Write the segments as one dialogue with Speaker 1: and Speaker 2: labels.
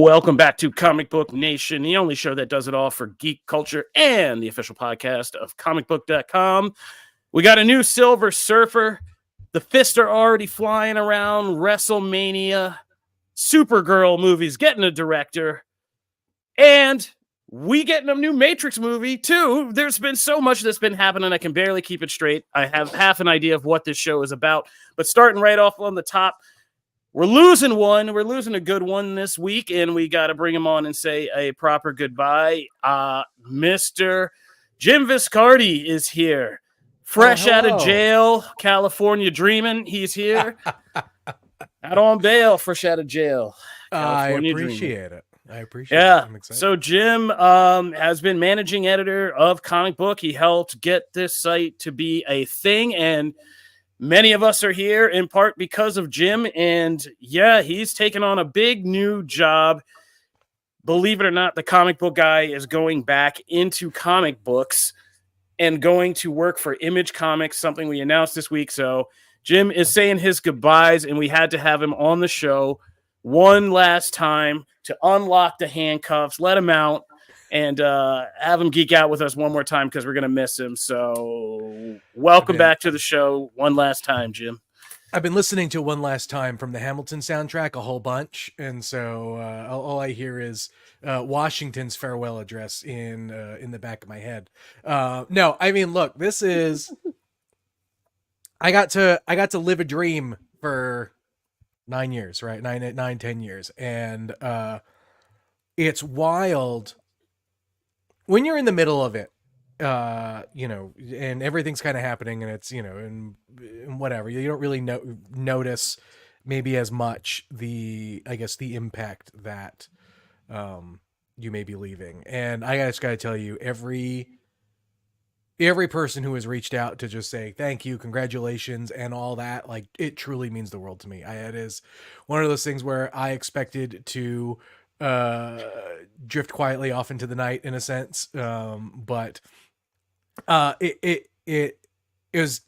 Speaker 1: Welcome back to Comic Book Nation, the only show that does it all for geek culture and the official podcast of Comicbook.com. We got a new Silver Surfer. The fists are already flying around. WrestleMania. Supergirl movies getting a director. And we getting a new Matrix movie, too. There's been so much that's been happening, I can barely keep it straight. I have half an idea of what this show is about. But starting right off on the top, we're losing one. We're losing a good one this week, and we got to bring him on and say a proper goodbye. Mr. Jim Viscardi is here. Fresh out of jail, California dreaming. He's here. Out on bail, fresh out of jail.
Speaker 2: California I appreciate it.
Speaker 1: I'm excited. So Jim has been managing editor of Comic Book. He helped get this site to be a thing, and many of us are here in part because of Jim, and yeah, he's taken on a big new job. Believe it or not, the comic book guy is going back into comic books and going to work for Image Comics, something we announced this week. So Jim is saying his goodbyes, and we had to have him on the show one last time to unlock the handcuffs, let him out, and have him geek out with us one more time because we're going to miss him. So welcome back to the show one last time, Jim.
Speaker 2: I've been listening to One Last Time from the Hamilton soundtrack a whole bunch, and so all I hear is Washington's farewell address in the back of my head. No, I mean, look, this is I got to live a dream for 9 years, right? 10 years, and it's wild when you're in the middle of it, and everything's kind of happening, and it's, and whatever, you don't really notice maybe as much the impact that you may be leaving. And I just got to tell you, every person who has reached out to just say thank you, congratulations, and all that, like, it truly means the world to me. It is one of those things where I expected to drift quietly off into the night in a sense, but it was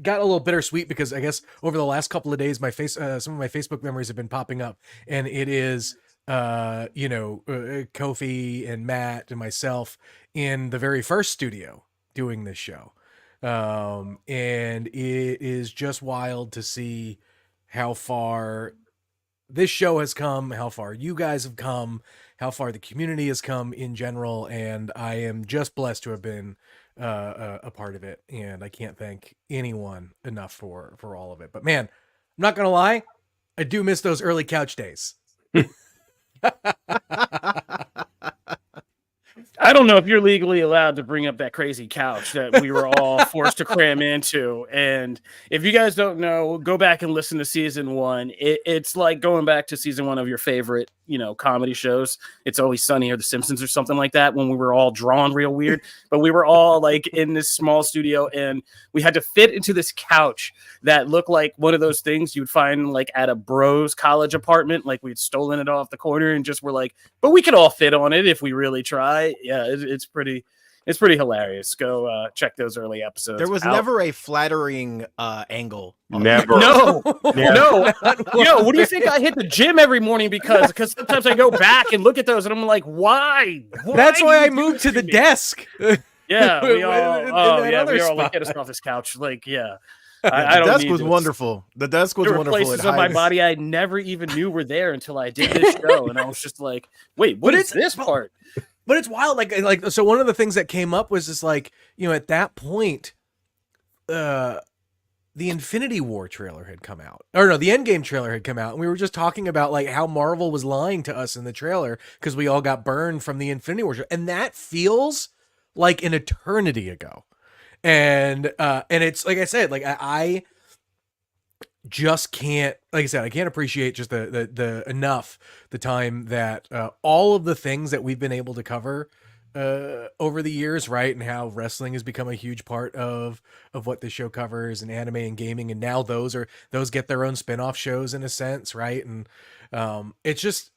Speaker 2: got a little bittersweet because I guess over the last couple of days some of my Facebook memories have been popping up, and it is Kofi and Matt and myself in the very first studio doing this show, and it is just wild to see how far this show has come, how far you guys have come, how far the community has come in general, and I am just blessed to have been a part of it, and I can't thank anyone enough for all of it. But man, I'm not gonna lie, I do miss those early couch days.
Speaker 1: I don't know if you're legally allowed to bring up that crazy couch that we were all forced to cram into. And if you guys don't know, go back and listen to season one. It's like going back to season one of your favorite, comedy shows. It's Always Sunny or The Simpsons or something like that, when we were all drawn real weird. But we were all like in this small studio, and we had to fit into this couch that looked like one of those things you'd find like at a bro's college apartment. Like we'd stolen it off the corner and just were like, but we could all fit on it if we really try. Yeah, it's pretty hilarious. Go check those early episodes.
Speaker 3: There was never a flattering angle.
Speaker 4: Never.
Speaker 1: No. Yo, what do you think I hit the gym every morning? Because sometimes I go back and look at those and I'm like, why?
Speaker 2: That's why I moved to the desk.
Speaker 1: Yeah, we all like, get us off this couch. Like, yeah.
Speaker 3: The desk was wonderful. The desk was wonderful.
Speaker 1: There were places on my body I never even knew were there until I did this show, and I was just like, wait, what is this part?
Speaker 2: But it's wild. Like, so one of the things that came up was just like, at that point, the Infinity War trailer had come out, or no, the Endgame trailer had come out. And we were just talking about like how Marvel was lying to us in the trailer because we all got burned from the Infinity War trailer. And that feels like an eternity ago. And it's like I said, like I just can't, like I said, I can't appreciate just the enough the time that all of the things that we've been able to cover over the years, right? And how wrestling has become a huge part of what this show covers, and anime and gaming, and now those get their own spin-off shows in a sense, right? And it's just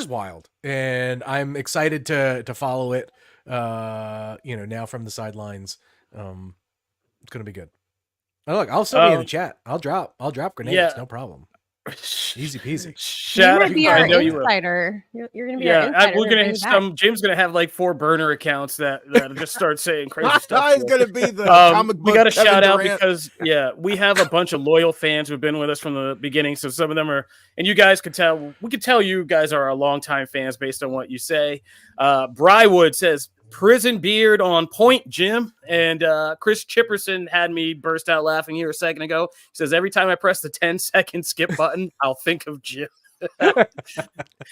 Speaker 2: wild, and I'm excited to follow it now from the sidelines. It's gonna be good. Oh, look, I'll still be in the chat. I'll drop grenades, no problem. Easy peasy.
Speaker 4: You're gonna be our insider. You're gonna be our insider.
Speaker 1: We're gonna have Jim's gonna have like 4 burner accounts that just start saying crazy stuff.
Speaker 3: He's gonna be the comic book.
Speaker 1: We got to shout out
Speaker 3: Durant.
Speaker 1: because we have a bunch of loyal fans who've been with us from the beginning. So some of them are, and you guys could tell. We could tell you guys are our longtime fans based on what you say. Brywood says, "Prison beard on point, Jim." And Chris Chipperson had me burst out laughing here a second ago. He says, "Every time I press the 10-second skip button, I'll think of Jim."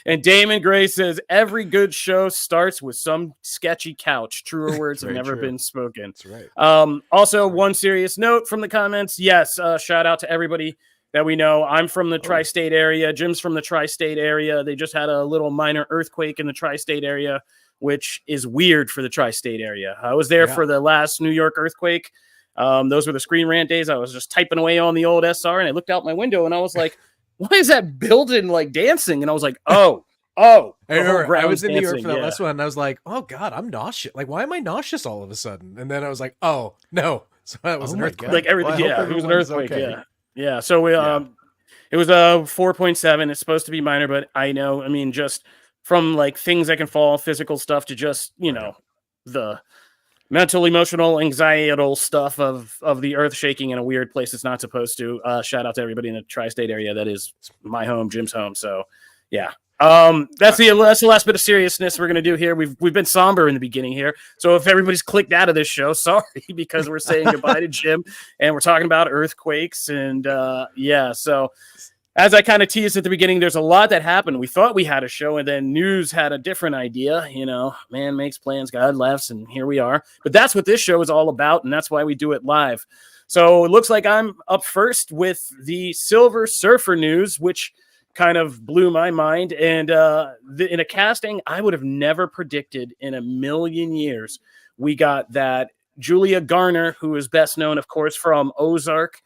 Speaker 1: And Damon Gray says, "Every good show starts with some sketchy couch. Truer words have never been spoken."
Speaker 2: That's right.
Speaker 1: Also, one serious note from the comments. Yes, shout out to everybody that we know. I'm from the tri-state area. Jim's from the tri-state area. They just had a little minor earthquake in the tri-state area, which is weird for the tri-state area. I was there for the last New York earthquake. Those were the Screen Rant days. I was just typing away on the old SR, and I looked out my window, and I was like, why is that building like dancing? And I was like, I remember
Speaker 2: I was in New York for that last one, and I was like, oh God, I'm nauseous. Like, why am I nauseous all of a sudden? And then I was like, oh no. So that was an earthquake.
Speaker 1: Like everything, it was an earthquake. Okay. Yeah. So it was a 4.7. It's supposed to be minor, but I know, I mean, just from like things that can fall, physical stuff, to just, the mental, emotional, anxietal stuff of the earth shaking in a weird place it's not supposed to. Shout out to everybody in the tri-state area. That is my home, Jim's home. So yeah. That's the last bit of seriousness we're gonna do here. We've been somber in the beginning here. So if everybody's clicked out of this show, sorry, because we're saying goodbye to Jim and we're talking about earthquakes and so as I kind of teased at the beginning, there's a lot that happened. We thought we had a show, and then news had a different idea. Man makes plans, God laughs, and here we are. But that's what this show is all about, and that's why we do it live. So it looks like I'm up first with the Silver Surfer news, which kind of blew my mind. And in a casting I would have never predicted in a million years, we got that Julia Garner, who is best known, of course, from Ozark,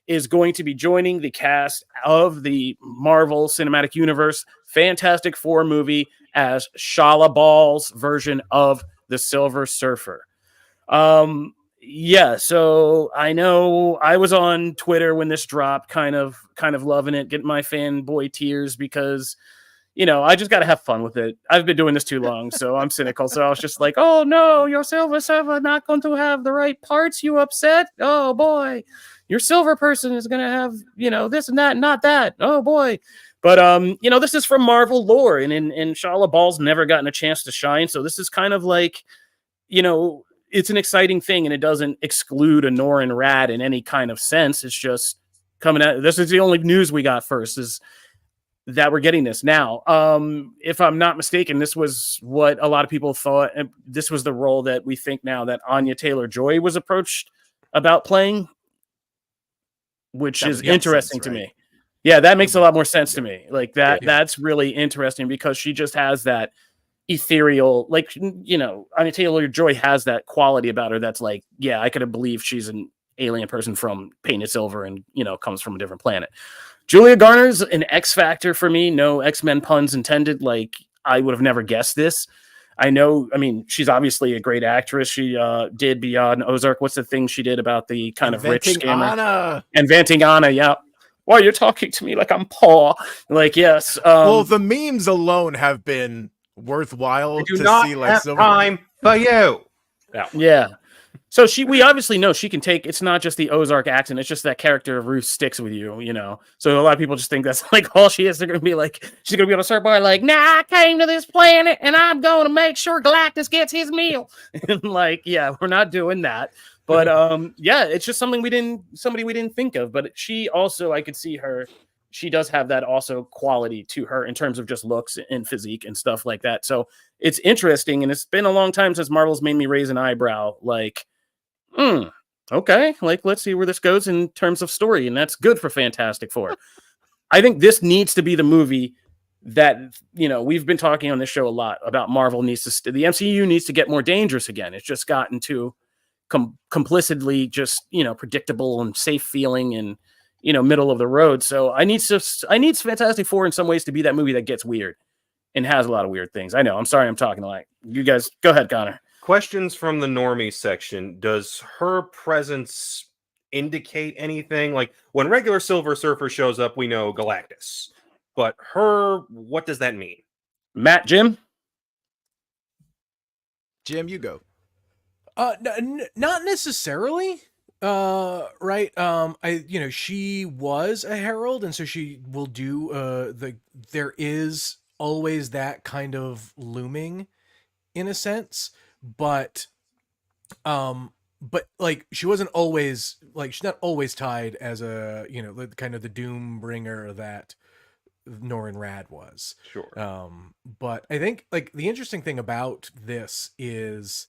Speaker 1: is going to be joining the cast of the Marvel Cinematic Universe Fantastic Four movie as Shala Ball's version of the Silver Surfer. So I know I was on Twitter when this dropped, kind of loving it, getting my fanboy tears because, I just got to have fun with it. I've been doing this too long, so I'm cynical. So I was just like, oh no, your Silver Surfer not going to have the right parts, you upset? Oh boy. Your silver person is going to have, this and that, not that. Oh, boy. But, this is from Marvel lore, and Shala Ball's never gotten a chance to shine. So this is kind of like, it's an exciting thing, and it doesn't exclude a Norrin Rad in any kind of sense. It's just coming out. This is the only news we got first, is that we're getting this now. If I'm not mistaken, this was what a lot of people thought. And this was the role that we think now that Anya Taylor-Joy was approached about playing, which is interesting to me. Yeah, that makes a lot more sense to me. Like that, that's really interesting because she just has that ethereal, like, Anya Taylor-Joy has that quality about her that's like, yeah, I could have believed she's an alien person from Painted Silver and, comes from a different planet. Julia Garner's an X factor for me. No X-Men puns intended. Like, I would have never guessed this. She's obviously a great actress. She did Beyond Ozark. What's the thing she did about the kind of rich scammer?
Speaker 3: Anna.
Speaker 1: Inventing Anna, yeah. Why you're talking to me like I'm poor? Like, yes.
Speaker 3: Well, the memes alone have been worthwhile to see. Like,
Speaker 5: time for you.
Speaker 1: Yeah. So we obviously know she can take. It's not just the Ozark accent. It's just that character of Ruth sticks with you, So a lot of people just think that's like all she is. They're gonna be like, she's gonna be on a surfboard, like, nah, I came to this planet and I'm going to make sure Galactus gets his meal. And like, yeah, we're not doing that. But it's just somebody we didn't think of. But she also, I could see her. She does have that also quality to her in terms of just looks and physique and stuff like that. So it's interesting, and it's been a long time since Marvel's made me raise an eyebrow. Like, okay, like, let's see where this goes in terms of story, and that's good for Fantastic Four. I think this needs to be the movie that, we've been talking on this show a lot about. Marvel needs to, the MCU needs to get more dangerous again. It's just gotten too complicitly just, predictable and safe feeling and, middle of the road. So I need Fantastic Four in some ways to be that movie that gets weird and has a lot of weird things. I know. I'm sorry I'm talking like you guys. Go ahead, Connor.
Speaker 5: Questions from the normie section. Does her presence indicate anything. Like when regular Silver Surfer shows up, we know Galactus. But her, what does that mean?
Speaker 1: Matt, Jim?
Speaker 3: Jim, you go.
Speaker 2: Not necessarily. Right. She was a herald, and so she will do there is always that kind of looming in a sense, but like she wasn't always like, she's not always tied as a, kind of the doom bringer that Norrin Rad was.
Speaker 5: Sure.
Speaker 2: But I think like the interesting thing about this is,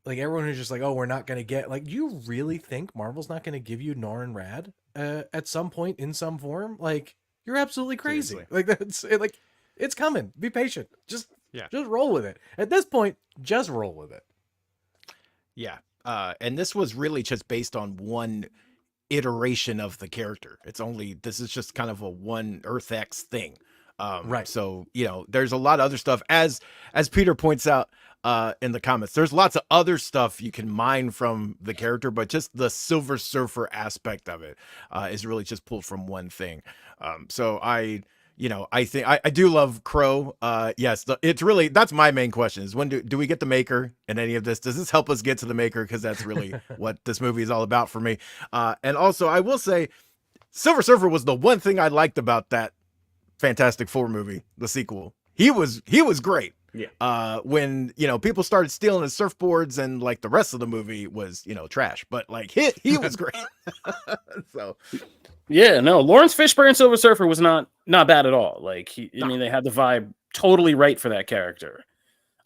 Speaker 2: like, everyone who's just like, oh, we're not going to get, like, do you really think Marvel's not going to give you Norrin Rad at some point in some form? Like, you're absolutely crazy.
Speaker 3: Seriously.
Speaker 2: Like, that's it, like, it's coming. Be patient. Just roll with it. At this point, just roll with it.
Speaker 3: Yeah. And this was really just based on one iteration of the character. This is just kind of a one Earth X thing.
Speaker 2: Right.
Speaker 3: So, there's a lot of other stuff, as Peter points out in the comments, there's lots of other stuff you can mine from the character, but just the Silver Surfer aspect of it is really just pulled from one thing. So I think I do love Crow. Yes, it's really, that's my main question is, when do we get the Maker in any of this? Does this help us get to the Maker? Because that's really what this movie is all about for me. And also, I will say, Silver Surfer was the one thing I liked about that Fantastic Four movie, the sequel. He was great.
Speaker 5: Yeah.
Speaker 3: When people started stealing his surfboards, and like the rest of the movie was trash, but like he was great. So
Speaker 1: yeah, no, Lawrence Fishburne Silver Surfer was not bad at all. Like I mean, they had the vibe totally right for that character.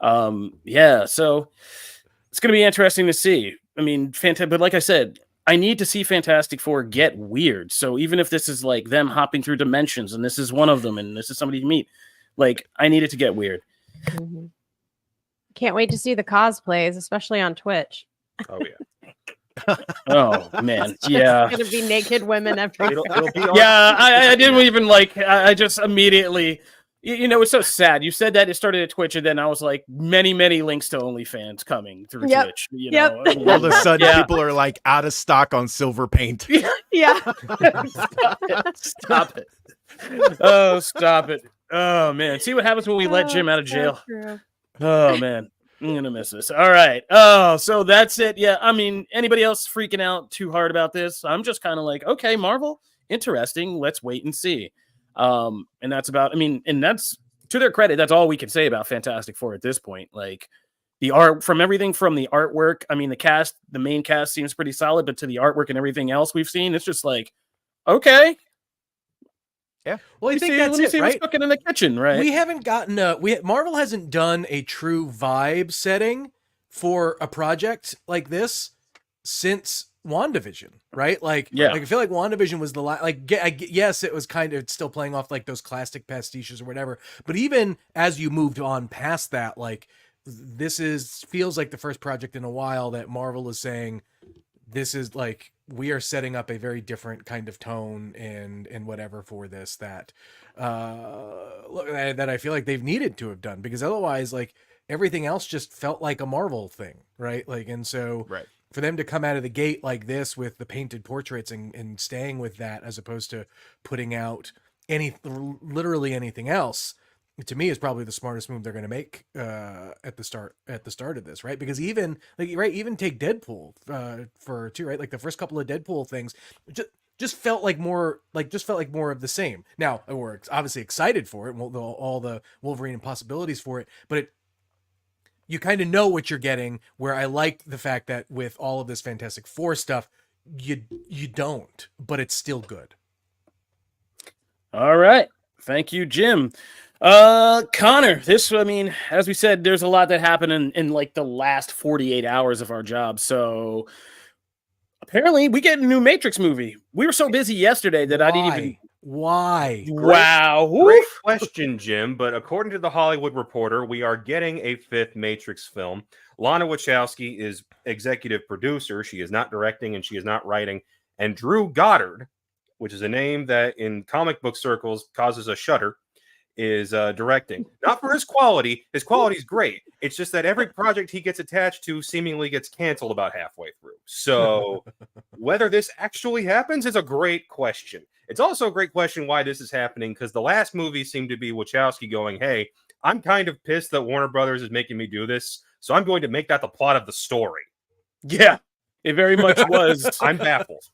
Speaker 1: Yeah, so it's gonna be interesting to see. I mean, but like I said, I need to see Fantastic Four get weird. So even if this is like them hopping through dimensions, and this is one of them, and this is somebody to meet, like I need it to get weird.
Speaker 4: Mm-hmm. Can't wait to see the cosplays, especially on Twitch.
Speaker 5: Oh yeah.
Speaker 1: Oh man, yeah.
Speaker 4: It's gonna be naked women everywhere.
Speaker 5: It'll be on.
Speaker 1: Yeah, I didn't even like. I just immediately, it's so sad. You said that it started at Twitch, and then I was like, many links to OnlyFans coming through Twitch.
Speaker 4: Yep.
Speaker 1: I mean,
Speaker 3: all of a sudden, people are like out of stock on silver paint.
Speaker 4: Yeah.
Speaker 1: Stop it. Oh, stop it. Oh man, see what happens when we let Jim out of jail. Oh man, I'm gonna miss this. All right. Oh, so that's it. Yeah, I mean, anybody else freaking out too hard about this? I'm just kind of like, okay, Marvel, interesting. Let's wait and see. And that's about. I mean, and that's to their credit. That's all we can say about Fantastic Four at this point. Like the art, from everything from the artwork. I mean, the main cast seems pretty solid, but to the artwork and everything else we've seen, it's just like, okay.
Speaker 3: Yeah.
Speaker 2: Well, I think that's it, right?
Speaker 1: What's cooking in the kitchen, right?
Speaker 2: We haven't gotten Marvel hasn't done a true vibe setting for a project like this since WandaVision, right? Like,
Speaker 1: yeah.
Speaker 2: Like I feel like WandaVision was the yes, it was kind of still playing off like those classic pastiches or whatever. But even as you moved on past that, like this feels like the first project in a while that Marvel is saying, this is like, we are setting up a very different kind of tone and whatever for this that I feel like they've needed to have done, because otherwise, like, everything else just felt like a Marvel thing, right? Like, and so for them to come out of the gate like this with the painted portraits and staying with that, as opposed to putting out literally anything else, to me is probably the smartest move they're going to make at the start of this, right? Because even take Deadpool for two, right? Like the first couple of Deadpool things just felt like more of the same. Now we're obviously excited for it, all the Wolverine and possibilities for it, but you kind of know what you're getting. Where I like the fact that with all of this Fantastic Four stuff, you don't, but it's still good.
Speaker 1: All right, thank you, Jim. Connor, I mean, as we said, there's a lot that happened in like the last 48 hours of our job. So apparently we get a new Matrix movie. We were so busy yesterday that I didn't even.
Speaker 2: Why?
Speaker 1: Wow.
Speaker 5: Great question, Jim. But according to the Hollywood Reporter, we are getting a fifth Matrix film. Lana Wachowski is executive producer. She is not directing and she is not writing. And Drew Goddard, which is a name that in comic book circles causes a shudder, is directing. Not for his quality. His quality is great. It's just that every project he gets attached to seemingly gets canceled about halfway through. So whether this actually happens is a great question. It's also a great question why this is happening, because the last movie seemed to be Wachowski going, hey, I'm kind of pissed that Warner Brothers is making me do this, so I'm going to make that the plot of the story.
Speaker 1: Yeah, it very much was.
Speaker 5: I'm baffled.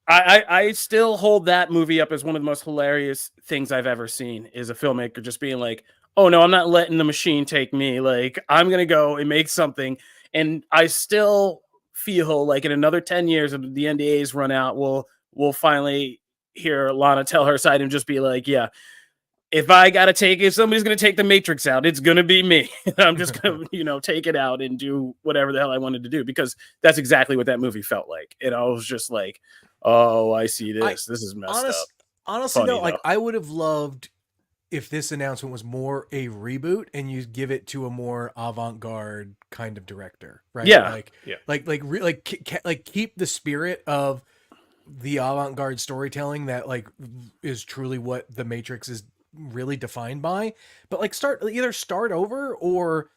Speaker 1: I still hold that movie up as one of the most hilarious things I've ever seen, is a filmmaker just being like, oh no, I'm not letting the machine take me. Like, I'm going to go and make something. And I still feel like in another 10 years, if the NDAs run out, we'll finally hear Lana tell her side and just be like, yeah, if somebody's going to take the Matrix out, it's going to be me. I'm just going to, take it out and do whatever the hell I wanted to do, because that's exactly what that movie felt like. And I was just like, oh, I see this. This is messed up.
Speaker 2: Honestly,
Speaker 1: Funny,
Speaker 2: though, like
Speaker 1: though.
Speaker 2: I would have loved if this announcement was more a reboot and you give it to a more avant-garde kind of director, right?
Speaker 1: Yeah.
Speaker 2: Like keep the spirit of the avant-garde storytelling that like is truly what the Matrix is really defined by, but like either start over or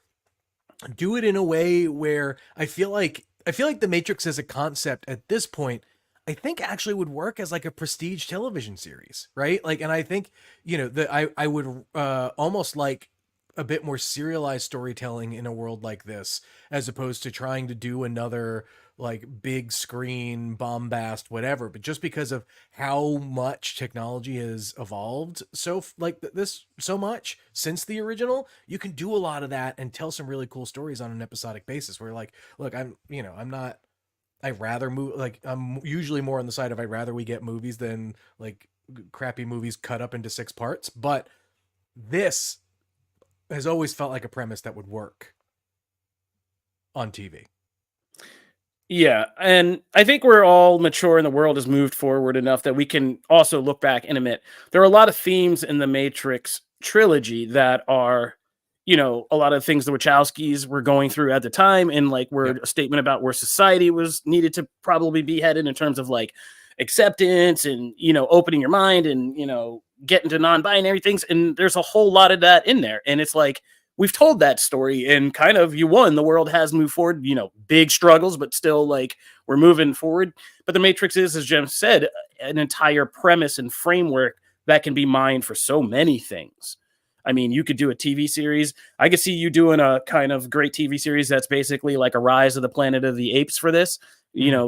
Speaker 2: do it in a way where I feel like the Matrix as a concept at this point, I think actually would work as like a prestige television series, right? Like, and I think, that I would almost like a bit more serialized storytelling in a world like this, as opposed to trying to do another like big screen bombast, whatever. But just because of how much technology has evolved so much since the original, you can do a lot of that and tell some really cool stories on an episodic basis where like, look, I'm usually more on the side of I'd rather we get movies than like crappy movies cut up into 6 parts. But this has always felt like a premise that would work on TV.
Speaker 1: Yeah, and I think we're all mature and the world has moved forward enough that we can also look back and admit there are a lot of themes in the Matrix trilogy that are, a lot of things the Wachowskis were going through at the time, and like were a statement about where society was needed to probably be headed in terms of like acceptance and, opening your mind and, getting to non-binary things. And there's a whole lot of that in there. And it's like, we've told that story and kind of you won. The world has moved forward, big struggles, but still like we're moving forward. But the Matrix is, as Jim said, an entire premise and framework that can be mined for so many things. I mean, you could do a TV series. I could see you doing a kind of great TV series that's basically like a Rise of the Planet of the Apes for this,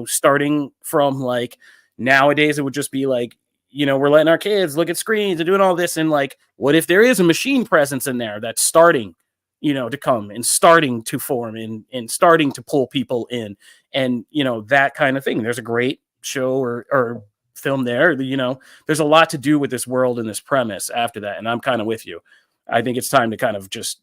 Speaker 1: starting from like nowadays, it would just be like, we're letting our kids look at screens and doing all this. And like, what if there is a machine presence in there that's starting, to come and starting to form and starting to pull people in and, that kind of thing. There's a great show or film there. There's a lot to do with this world and this premise after that. And I'm kind of with you. I think it's time to kind of just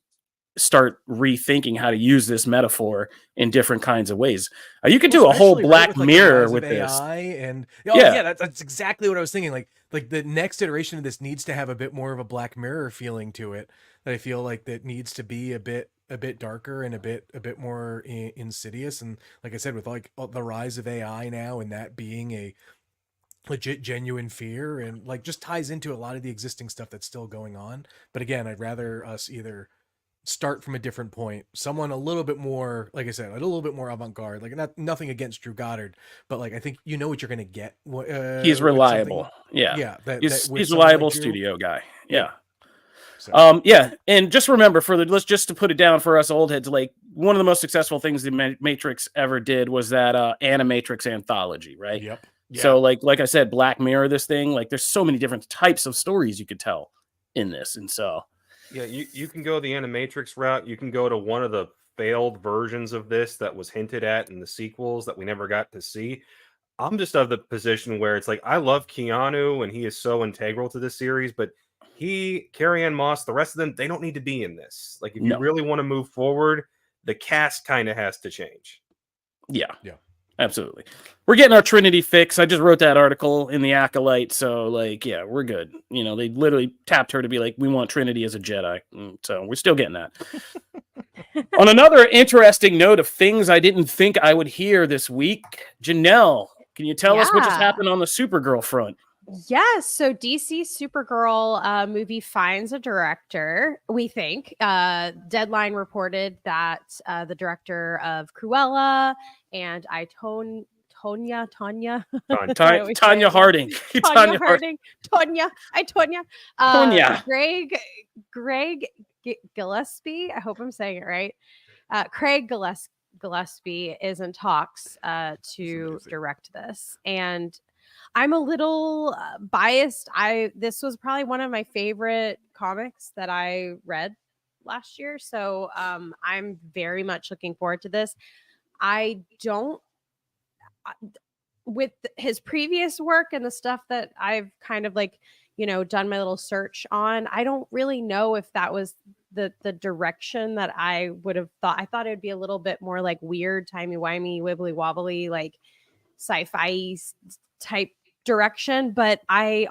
Speaker 1: start rethinking how to use this metaphor in different kinds of ways. You could do a whole Black Mirror with this.
Speaker 2: AI and that's exactly what I was thinking. Like the next iteration of this needs to have a bit more of a Black Mirror feeling to it. That I feel like that needs to be a bit darker and a bit more insidious. And like I said, with like the rise of AI now and that being a legit genuine fear and like just ties into a lot of the existing stuff that's still going on. But again, I'd rather us either start from a different point, someone a little bit more, like I said, a little bit more avant-garde, like nothing against Drew Goddard, but like I think what you're gonna get.
Speaker 1: He's reliable.
Speaker 2: Yeah,
Speaker 1: he's reliable like studio guy. Yeah.
Speaker 2: So.
Speaker 1: And just remember let's just to put it down for us old heads, like one of the most successful things the Matrix ever did was that Animatrix anthology, right?
Speaker 2: Yep. Yeah.
Speaker 1: So like I said, Black Mirror, this thing, like there's so many different types of stories you could tell in this. And so
Speaker 5: yeah, you can go the Animatrix route. You can go to one of the failed versions of this that was hinted at in the sequels that we never got to see. I'm just of the position where it's like, I love Keanu and he is so integral to this series, but Carrie-Anne Moss, the rest of them, they don't need to be in this. Like if you really want to move forward, the cast kind of has to change.
Speaker 1: Yeah. Absolutely. We're getting our Trinity fix. I just wrote that article in the Acolyte. So like, yeah, we're good. They literally tapped her to be like, we want Trinity as a Jedi. So we're still getting that. On another interesting note of things I didn't think I would hear this week, Janelle, can you tell us what just happened on the Supergirl front?
Speaker 4: Yes, so DC Supergirl movie finds a director, we think. Deadline reported that the director of Cruella and Tonya, I always say
Speaker 1: Tanya
Speaker 4: it wrong.
Speaker 1: Harding.
Speaker 4: Tonya
Speaker 1: Harding.
Speaker 4: Harding, Tonya,
Speaker 1: Tonya.
Speaker 4: Greg Gillespie. I hope I'm saying it right. Craig Gillespie is in talks to
Speaker 3: amazing.
Speaker 4: direct this, and I'm a little biased. This was probably one of my favorite comics that I read last year, so I'm very much looking forward to this. I don't with his previous work and the stuff that I've kind of like, done my little search on, I don't really know if that was the direction that I would have thought. I thought it would be a little bit more like weird, timey-wimey, wibbly wobbly, like sci-fi type direction. But I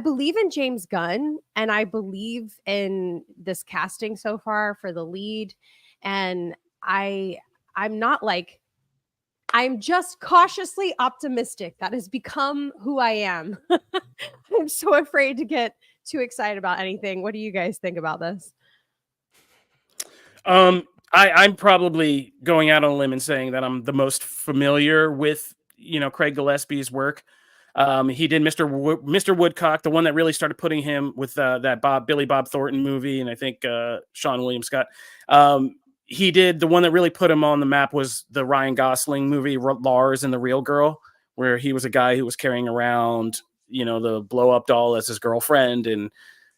Speaker 4: believe in James Gunn, and I believe in this casting so far for the lead. And I'm not like, I'm just cautiously optimistic. That has become who I am. I'm so afraid to get too excited about anything. What do you guys think about this?
Speaker 1: I'm probably going out on a limb and saying that I'm the most familiar with, Craig Gillespie's work. He did Mr. Woodcock, the one that really started putting him with that Billy Bob Thornton movie, and I think Sean William Scott. He did the one that really put him on the map was the Ryan Gosling movie Lars and the Real Girl, where he was a guy who was carrying around, the blow up doll as his girlfriend, and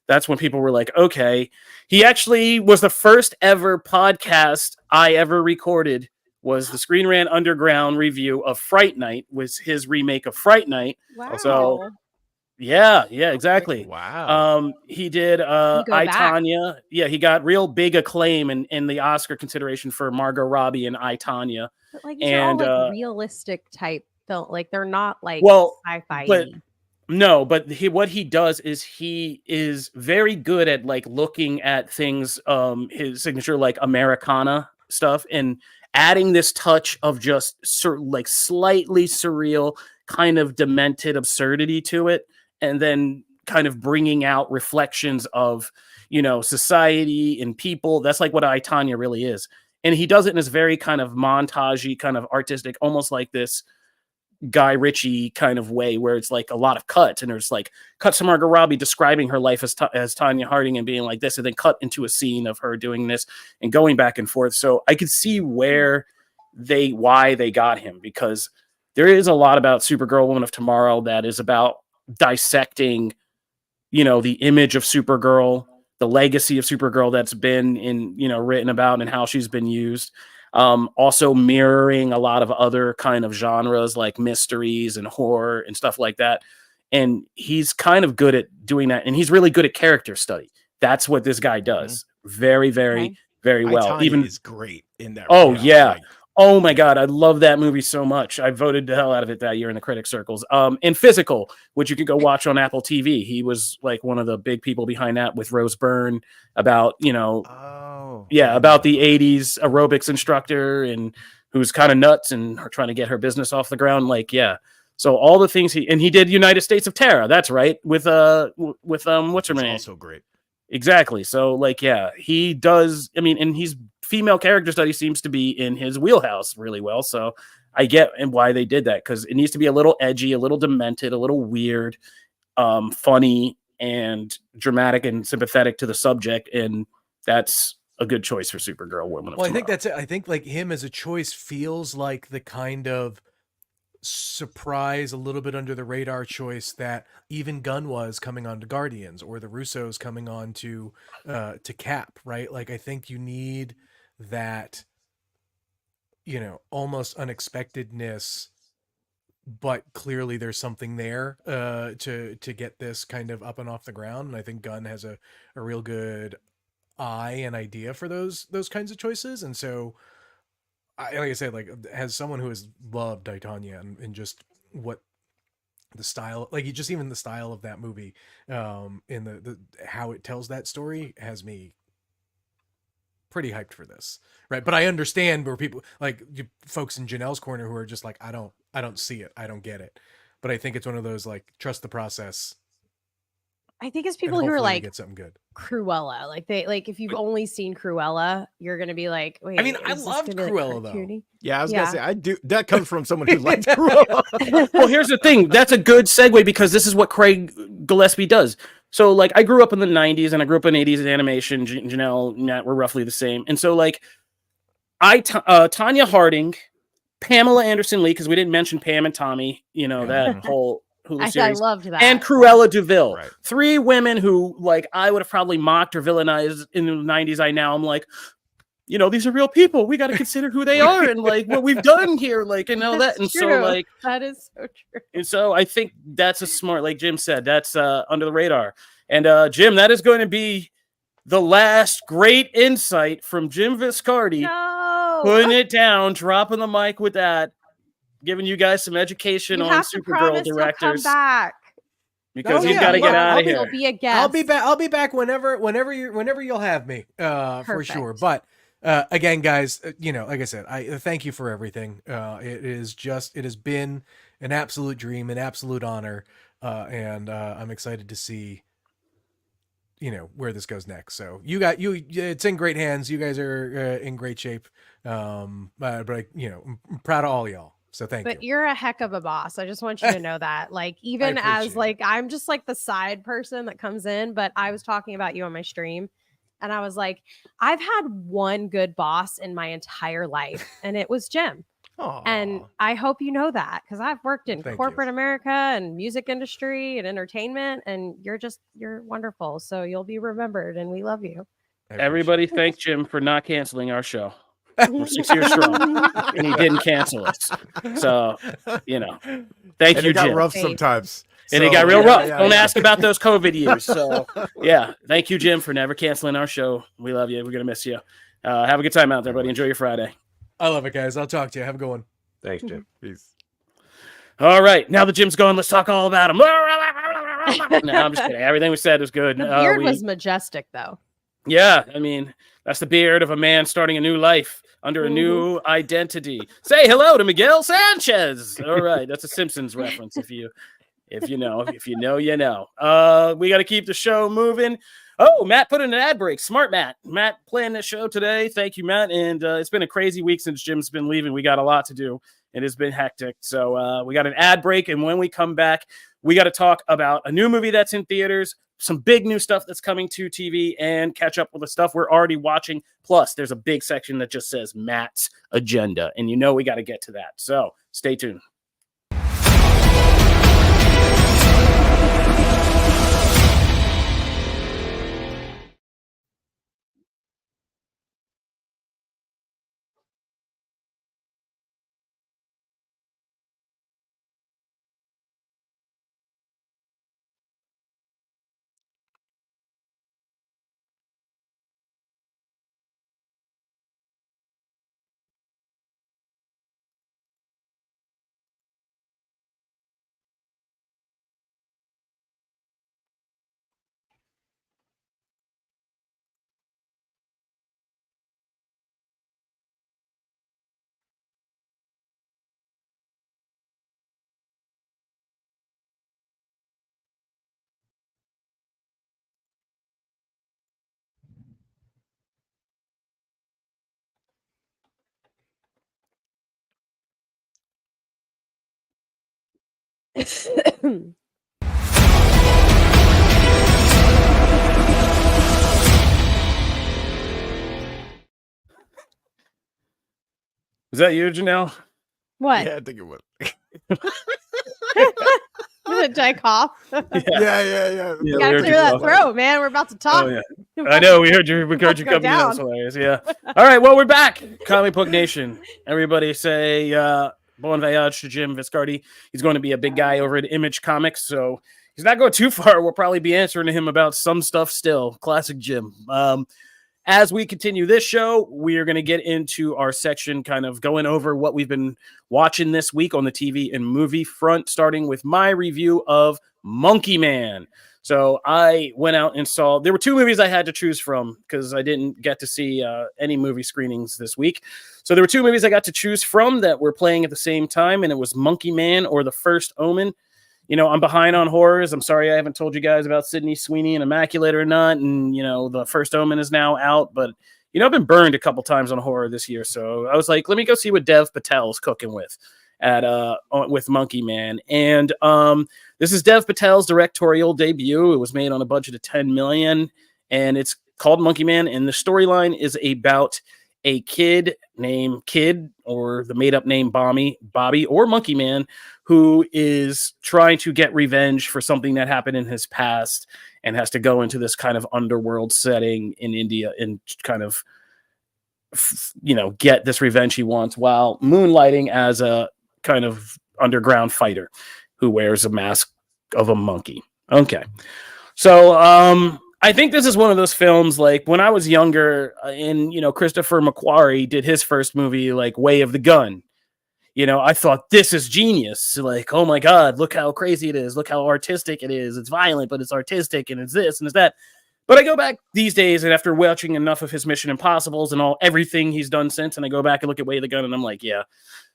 Speaker 1: that's when people were like, okay. He actually was the first ever podcast I ever recorded. Was the Screen Rant Underground review of Fright Night, was his remake of Fright Night.
Speaker 4: Wow.
Speaker 1: So yeah, exactly.
Speaker 3: Wow.
Speaker 1: He did
Speaker 4: You go
Speaker 1: I,
Speaker 4: back.
Speaker 1: Tonya. Yeah, he got real big acclaim in the Oscar consideration for Margot Robbie and I, Tonya.
Speaker 4: But like these are all
Speaker 1: And
Speaker 4: like realistic type film. Like they're not like
Speaker 1: well,
Speaker 4: sci-fi.
Speaker 1: but no, but what he does is he is very good at like looking at things, his signature like Americana stuff, and adding this touch of just like slightly surreal, kind of demented absurdity to it, and then kind of bringing out reflections of, society and people. That's like what I, Tonya really is. And he does it in this very kind of montagey, kind of artistic, almost like this Guy Ritchie kind of way, where it's like a lot of cuts, and there's like cuts to Margot Robbie describing her life as Tanya Harding and being like this, and then cut into a scene of her doing this and going back and forth. So I could see why they got him, because there is a lot about Supergirl Woman of Tomorrow that is about dissecting, the image of Supergirl, the legacy of Supergirl that's been written about, and how she's been used. Also mirroring a lot of other kind of genres like mysteries and horror and stuff like that. And he's kind of good at doing that. And he's really good at character study. That's what this guy does. Very, very, very well.
Speaker 3: Tanya is great in that.
Speaker 1: Oh, yeah. Oh my God, I love that movie so much. I voted the hell out of it that year in the critic circles. And Physical, which you could go watch on Apple TV. He was like one of the big people behind that with Rose Byrne about, about the 80s aerobics instructor, and who's kind of nuts and her trying to get her business off the ground. Like, yeah. So all the things he did United States of Terror. That's right. With what's her name?
Speaker 3: Also great.
Speaker 1: Exactly. So like, yeah, he does. I mean, and he's female character study seems to be in his wheelhouse really well. So I get and why they did that, because it needs to be a little edgy, a little demented, a little weird, funny and dramatic and sympathetic to the subject. And that's a good choice for Supergirl Woman of Tomorrow.
Speaker 2: I think that's it. I think like him as a choice feels like the kind of surprise, a little bit under the radar choice that even Gunn was coming on to Guardians, or the Russos coming on to Cap, right? Like, I think you need that, almost unexpectedness, but clearly there's something there to get this kind of up and off the ground. And I think Gunn has a real good eye and idea for those kinds of choices. And so like I said, like, as someone who has loved Titania and just what the style, like just even the style of that movie, in the how it tells that story, has me pretty hyped for this, right? But I understand where people like folks in Janelle's corner who are just like, I don't see it, I don't get it. but I think it's one of those like trust the process.
Speaker 4: I think it's
Speaker 2: And
Speaker 4: people who are
Speaker 2: hopefully we
Speaker 4: like
Speaker 2: get something good.
Speaker 4: Cruella. Like they like if you've only seen Cruella, you're gonna be like, wait.
Speaker 2: I mean, I
Speaker 4: is this
Speaker 2: loved
Speaker 4: gonna be, like,
Speaker 2: Cruella, though.
Speaker 4: cartoony?
Speaker 3: Yeah, I was
Speaker 4: Yeah.
Speaker 3: gonna say I do. That comes from someone who likes Cruella.
Speaker 1: Well, here's the thing. That's a good segue because this is what Craig Gillespie does. So, like, I grew up in the 90s and I grew up in 80s animation. Janelle, Nat, we're roughly the same. And so, like, Tanya Harding, Pamela Anderson Lee, because we didn't mention Pam and Tommy, that whole Hulu
Speaker 4: I
Speaker 1: series.
Speaker 4: loved that.
Speaker 1: And Cruella DeVille.
Speaker 3: Right.
Speaker 1: 3 women who, like, I would have probably mocked or villainized in the 90s. I'm like, these are real people. We got to consider who they are and like what we've done here, like, and all that.
Speaker 4: That's
Speaker 1: And
Speaker 4: true.
Speaker 1: so, like,
Speaker 4: that is so true.
Speaker 1: and so I think that's a smart, like Jim said, that's under the radar. And Jim, that is going to be the last great insight from Jim Viscardi,
Speaker 4: No.
Speaker 1: putting it down, dropping the mic with that, giving you guys some education
Speaker 4: You
Speaker 1: on
Speaker 4: have to
Speaker 1: Supergirl
Speaker 4: promise he'll
Speaker 1: directors
Speaker 4: come back.
Speaker 1: because
Speaker 2: Oh,
Speaker 1: he's
Speaker 2: yeah.
Speaker 1: got to get
Speaker 2: Look,
Speaker 1: out of
Speaker 4: He'll
Speaker 1: here.
Speaker 4: be a guest.
Speaker 2: I'll be back whenever you'll have me for sure.
Speaker 4: Perfect.
Speaker 2: But again, guys, like I said, I thank you for everything. It has been an absolute dream, an absolute honor, and I'm excited to see where this goes next. So it's in great hands. You guys are in great shape. But I'm proud of all y'all. So thank
Speaker 4: But
Speaker 2: you.
Speaker 4: you're a heck of a boss. I just want you to know that. Like, even as
Speaker 2: appreciate
Speaker 4: like I'm just like the side person that comes in, but I was talking about you on my stream and I was like, I've had one good boss in my entire life, and it was Jim. And I hope you know that because I've worked in
Speaker 2: Thank you.
Speaker 4: corporate America and music industry and entertainment, and you're wonderful. So you'll be remembered, and we love you.
Speaker 2: I appreciate
Speaker 1: Everybody
Speaker 2: it.
Speaker 1: thank Jim for not canceling our show. We're 6 years strong, and he didn't cancel us. So, thank
Speaker 3: And
Speaker 1: you,
Speaker 3: it got
Speaker 1: Jim.
Speaker 3: rough
Speaker 4: Faith.
Speaker 3: sometimes.
Speaker 1: And it
Speaker 3: So,
Speaker 1: got real
Speaker 3: yeah,
Speaker 1: rough.
Speaker 3: yeah,
Speaker 1: Don't
Speaker 3: yeah.
Speaker 1: ask about those COVID years. So, yeah, thank you, Jim, for never canceling our show. We love you. We're going to miss you. Have a good time out there, buddy. Enjoy your Friday.
Speaker 2: I love it, guys. I'll talk to you. Have a good one.
Speaker 5: Thanks, Jim.
Speaker 3: Peace.
Speaker 1: All right. Now that Jim's gone, let's talk all about him. No, I'm just kidding. Everything we said was good.
Speaker 4: The beard was majestic, though.
Speaker 1: Yeah, I mean, that's the beard of a man starting a new life under a new identity. Say hello to Miguel Sanchez. All right, that's a Simpsons reference. If you know, you know. We got to keep the show moving. Oh, Matt put in an ad break. Smart Matt. Matt playing the show today. Thank you, Matt. And it's been a crazy week since Jim's been leaving. We got a lot to do. It has been hectic. So we got an ad break. And when we come back, we got to talk about a new movie that's in theaters, some big new stuff that's coming to TV, and catch up with the stuff we're already watching. Plus, there's a big section that just says Matt's Agenda. And we got to get to that. So stay tuned. Is that you, Janelle?
Speaker 4: What?
Speaker 3: Yeah, I think it would.
Speaker 4: Did I cough?
Speaker 3: Yeah.
Speaker 4: You gotta clear that throat, man. We're about to talk.
Speaker 1: Oh, yeah. I know. We heard you. We heard you
Speaker 4: Go
Speaker 1: coming in.
Speaker 4: down.
Speaker 1: That's hilarious. Yeah. All right. Well, we're back. Comic Book Nation. Everybody say bon voyage to Jim Viscardi. He's going to be a big guy over at Image Comics, so he's not going too far. We'll probably be answering to him about some stuff still. Classic Jim. As we continue this show, we are going to get into our section kind of going over what we've been watching this week on the TV and movie front, starting with my review of Monkey Man. So I went out and saw, there were 2 movies I had to choose from because I didn't get to see any movie screenings this week. So there were 2 movies I got to choose from that were playing at the same time, and it was Monkey Man or The First Omen. I'm behind on horrors. I'm sorry I haven't told you guys about Sydney Sweeney and Immaculate or not. And, The First Omen is now out. But, I've been burned a couple times on horror this year. So I was like, let me go see what Dev Patel is cooking with Monkey Man. And this is Dev Patel's directorial debut. It was made on a budget of $10 million. And it's called Monkey Man. And the storyline is about a kid named Kid, or the made-up name Bobby, or Monkey Man, who is trying to get revenge for something that happened in his past and has to go into this kind of underworld setting in India and kind of, get this revenge he wants while moonlighting as a kind of underground fighter who wears a mask of a monkey. Okay. So, I think this is one of those films, like when I was younger and, Christopher McQuarrie did his first movie, like Way of the Gun. I thought this is genius. Like, oh my God, look how crazy it is. Look how artistic it is. It's violent, but it's artistic, and it's this and it's that. But I go back these days, and after watching enough of his Mission Impossibles and everything he's done since, and I go back and look at Way of the Gun, and I'm like, yeah,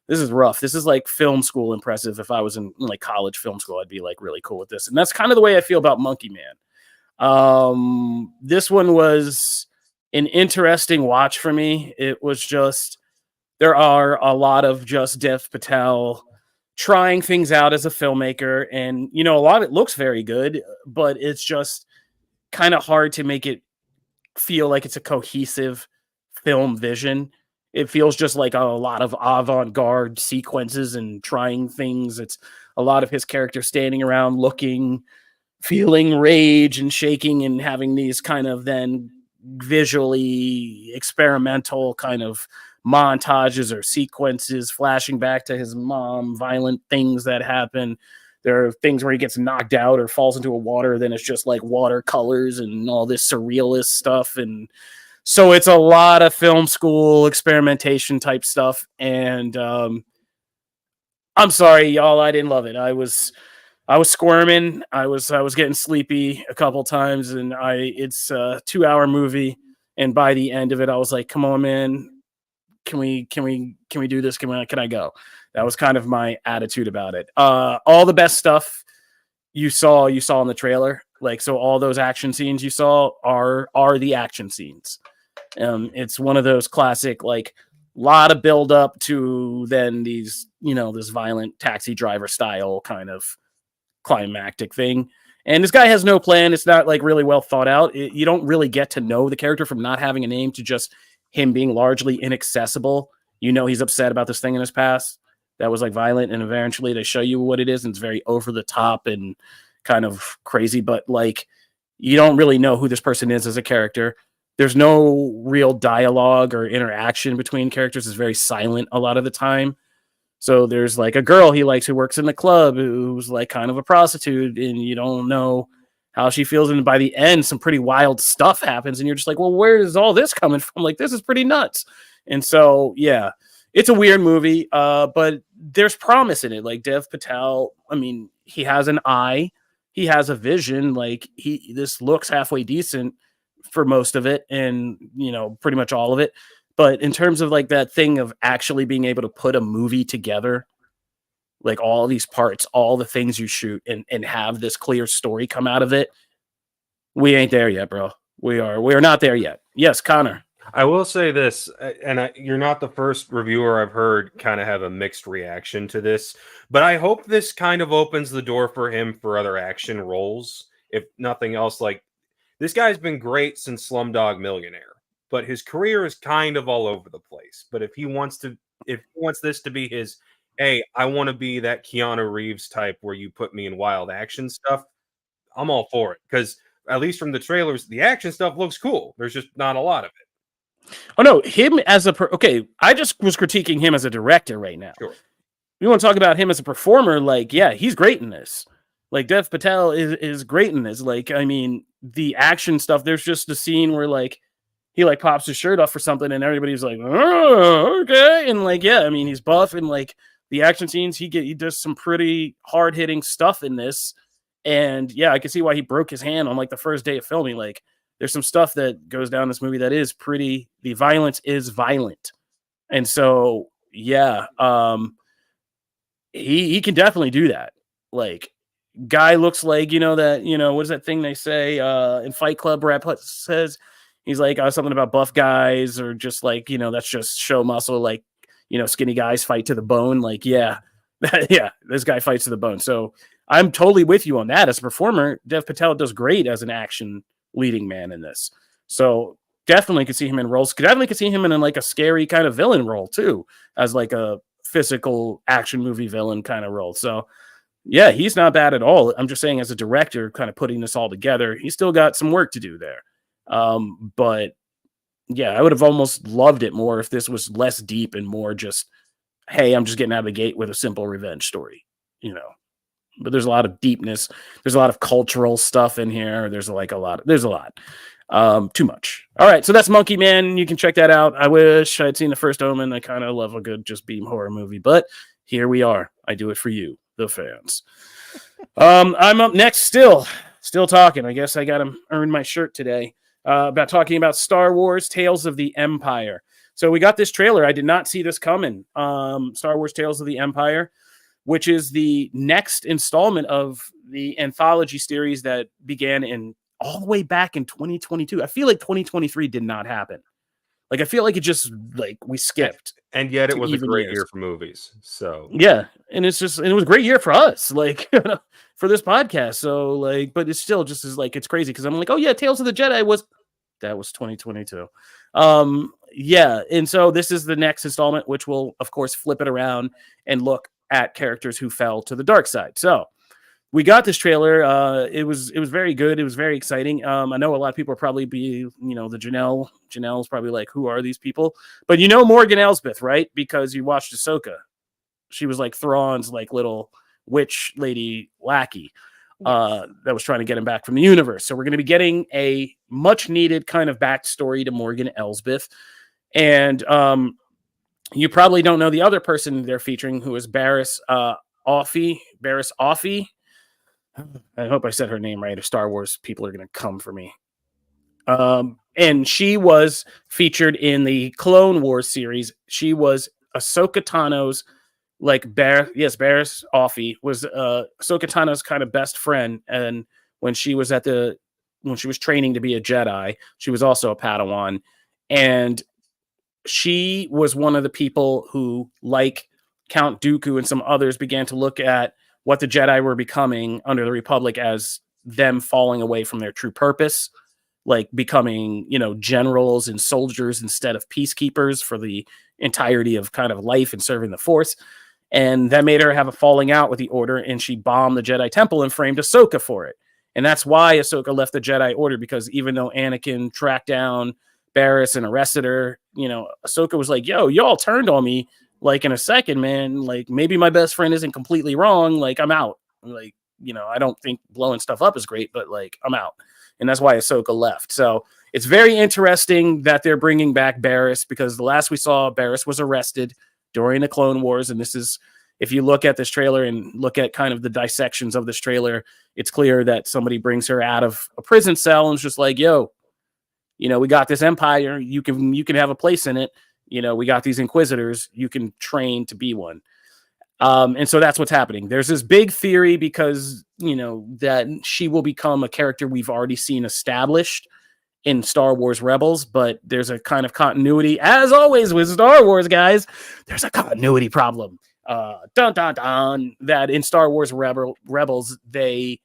Speaker 1: this is rough. This is like film school impressive. If I was in like college film school, I'd be like really cool with this. And that's kind of the way I feel about Monkey Man. This one was an interesting watch for me. It was just, there are a lot of just Dev Patel trying things out as a filmmaker. And, a lot of it looks very good, but it's just kind of hard to make it feel like it's a cohesive film vision. It feels just like a lot of avant-garde sequences and trying things. It's a lot of his character standing around looking, feeling rage and shaking and having these kind of then visually experimental kind of montages or sequences flashing back to his mom, violent things that happen. There are things where he gets knocked out or falls into a water, then it's just like watercolors and all this surrealist stuff. And so it's a lot of film school experimentation type stuff. And I'm sorry, y'all, I didn't love it. I was squirming. I was getting sleepy a couple times, and it's a 2-hour movie. And by the end of it, I was like, come on, man, can we do this? Can I go? That was kind of my attitude about it. All the best stuff you saw in the trailer. Like, so all those action scenes you saw are the action scenes. It's one of those classic, like, lot of build up to then these, this violent taxi driver style kind of climactic thing. And this guy has no plan. It's not like really well thought out. You don't really get to know the character from not having a name to just him being largely inaccessible. He's upset about this thing in his past that was like violent, and eventually they show you what it is, and it's very over the top and kind of crazy, but like you don't really know who this person is as a character. There's no real dialogue or interaction between characters. It's very silent a lot of the time. So there's like a girl he likes who works in the club who's like kind of a prostitute, and you don't know how she feels. And by the end, some pretty wild stuff happens, and you're just like, well, where is all this coming from? Like, this is pretty nuts. And so, yeah, it's a weird movie, but there's promise in it. Like Dev Patel, I mean, he has an eye, he has a vision. Like this looks halfway decent for most of it, and pretty much all of it. But in terms of like that thing of actually being able to put a movie together, like all these parts, all the things you shoot, and have this clear story come out of it, we ain't there yet, bro. We're not there yet. Yes, Connor.
Speaker 5: I will say this, and you're not the first reviewer I've heard kind of have a mixed reaction to this, but I hope this kind of opens the door for him for other action roles. If nothing else, like this guy's been great since Slumdog Millionaire, but his career is kind of all over the place. But if he wants this to be his, hey, I want to be that Keanu Reeves type where you put me in wild action stuff, I'm all for it. Because at least from the trailers, the action stuff looks cool. There's just not a lot of it.
Speaker 1: Oh no, him as okay, I just was critiquing him as a director right now.
Speaker 5: Sure.
Speaker 1: We want to talk about him as a performer. Like, yeah, he's great in this. Like Dev Patel is great in this. Like, I mean, the action stuff, there's just a scene where like he like pops his shirt off for something and everybody's like, oh, okay. And like, yeah, I mean, he's buff, and like the action scenes, he does some pretty hard hitting stuff in this. And yeah, I can see why he broke his hand on like the first day of filming. Like, there's some stuff that goes down in this movie that is pretty, the violence is violent. And so, yeah, he can definitely do that. Like, guy looks like, what is that thing they say in Fight Club? Brad Pitt says he's like something about buff guys or just like, that's just show muscle, like, skinny guys fight to the bone. Like, yeah, yeah, this guy fights to the bone. So I'm totally with you on that. As a performer, Dev Patel does great as an action leading man in this. So definitely could see him in roles. Definitely could see him in like a scary kind of villain role too, as like a physical action movie villain kind of role. So yeah, he's not bad at all. I'm just saying, as a director, kind of putting this all together, he's still got some work to do there. But yeah, I would have almost loved it more if this was less deep and more just, hey, I'm just getting out of the gate with a simple revenge story, But there's a lot of deepness. There's a lot of cultural stuff in here. There's a lot. Too much. All right, so that's Monkey Man. You can check that out. I wish I'd seen the first Omen. I kind of love a good just beam horror movie, but here we are. I do it for you, the fans. I'm up next. Still talking. I guess I got to earn my shirt today. About talking about Star Wars: Tales of the Empire. So we got this trailer. I did not see this coming. Star Wars: Tales of the Empire, which is the next installment of the anthology series that began all the way back in 2022. I feel like 2023 did not happen. Like, I feel like it just, like, we skipped.
Speaker 5: And yet it was a great year for movies. So
Speaker 1: yeah, and it was a great year for us, like, for this podcast. So, like, but it's still just as, like, it's crazy because I'm like, oh yeah, Tales of the Jedi was 2022. Yeah, and so this is the next installment, which will, of course, flip it around and look at characters who fell to the dark side. So we got this trailer. It was very good. It was very exciting. I know a lot of people are probably the Janelle's probably like, who are these people? But Morgan Elsbeth, right? Because you watched Ahsoka. She was like Thrawn's like little witch lady lackey that was trying to get him back from the universe. So we're going to be getting a much needed kind of backstory to Morgan Elsbeth. And you probably don't know the other person they're featuring, who is Barriss Offee. Barriss Offee. I hope I said her name right. If Star Wars people are going to come for me. And she was featured in the Clone Wars series. She was Ahsoka Tano's Barriss Offee was Ahsoka Tano's kind of best friend. And when she was training to be a Jedi, she was also a Padawan. And she was one of the people who, like Count Dooku and some others, began to look at what the Jedi were becoming under the Republic as them falling away from their true purpose, like becoming, generals and soldiers instead of peacekeepers for the entirety of kind of life and serving the Force. And that made her have a falling out with the Order, and she bombed the Jedi Temple and framed Ahsoka for it. And that's why Ahsoka left the Jedi Order, because even though Anakin tracked down Barriss and arrested her, Ahsoka was like, yo, y'all turned on me like in a second, man. Like, maybe my best friend isn't completely wrong. Like, I'm out. Like, I don't think blowing stuff up is great, but like, I'm out. And that's why Ahsoka left. So it's very interesting that they're bringing back Barriss, because the last we saw, Barriss was arrested during the Clone Wars. And this is, if you look at this trailer and look at kind of the dissections of this trailer, it's clear that somebody brings her out of a prison cell and is just like, yo, we got this empire. You can have a place in it. We got these Inquisitors. You can train to be one. And so that's what's happening. There's this big theory because, that she will become a character we've already seen established in Star Wars Rebels, but there's a kind of continuity, as always with Star Wars, guys. There's a continuity problem. That in Star Wars Rebels, they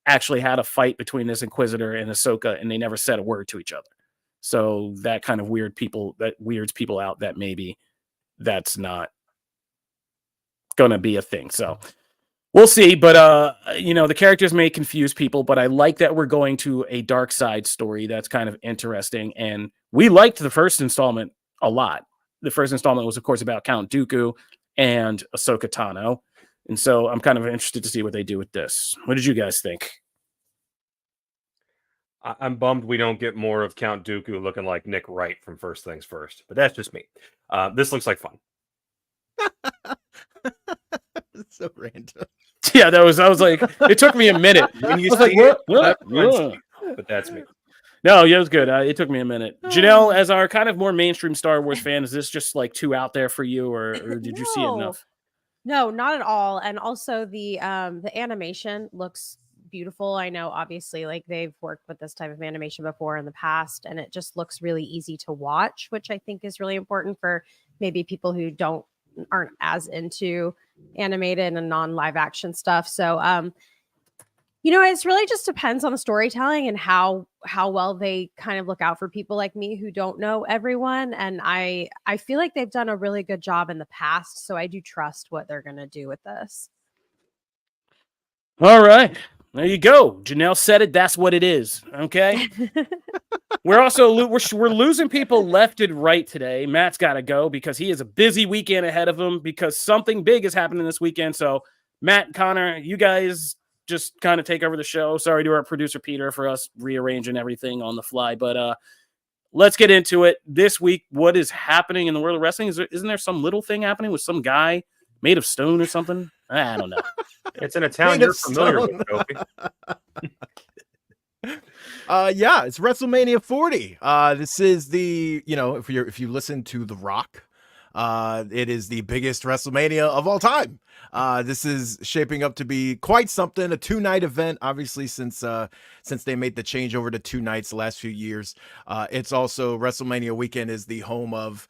Speaker 1: actually had a fight between this Inquisitor and Ahsoka, and they never said a word to each other. So that kind of weirds people out, that maybe that's not going to be a thing. So we'll see. But, the characters may confuse people, but I like that we're going to a dark side story. That's kind of interesting. And we liked the first installment a lot. The first installment was, of course, about Count Dooku and Ahsoka Tano. And so I'm kind of interested to see what they do with this. What did you guys think?
Speaker 5: I'm bummed we don't get more of Count Dooku looking like Nick Wright from First Things First, but that's just me. This looks like fun.
Speaker 3: It's so random.
Speaker 1: Yeah, I was like, it took me a minute.
Speaker 5: When you
Speaker 1: I was like,
Speaker 5: see
Speaker 1: what?
Speaker 5: But that's me.
Speaker 1: No, yeah, it was good. It took me a minute. Janelle, as our kind of more mainstream Star Wars fan, is this just like too out there for you, or did you see
Speaker 4: No.
Speaker 1: enough?
Speaker 4: No, not at all. And also the animation looks beautiful. I know obviously like they've worked with this type of animation before in the past, and it just looks really easy to watch, which I think is really important for maybe people who aren't as into animated and non-live action stuff. So it's really just depends on the storytelling and how well they kind of look out for people like me who don't know everyone. And I feel like they've done a really good job in the past, so I do trust what they're going to do with this.
Speaker 1: All right. There you go. Janelle said it. That's what it is. Okay. We're also we're losing people left and right today. Matt's got to go because he has a busy weekend ahead of him because something big is happening this weekend. So Matt, Connor, you guys just kind of take over the show. Sorry to our producer Peter for us rearranging everything on the fly, but let's get into it. This week, what is happening in the world of wrestling? Isn't there some little thing happening with some guy made of stone or something? I don't know.
Speaker 5: It's in a town you're familiar with, Kofi.
Speaker 3: Yeah, it's WrestleMania 40. This is the, if you listen to The Rock, it is the biggest WrestleMania of all time. This is shaping up to be quite something, a 2-night event, obviously, since they made the change over to 2 nights the last few years. It's also WrestleMania weekend is the home of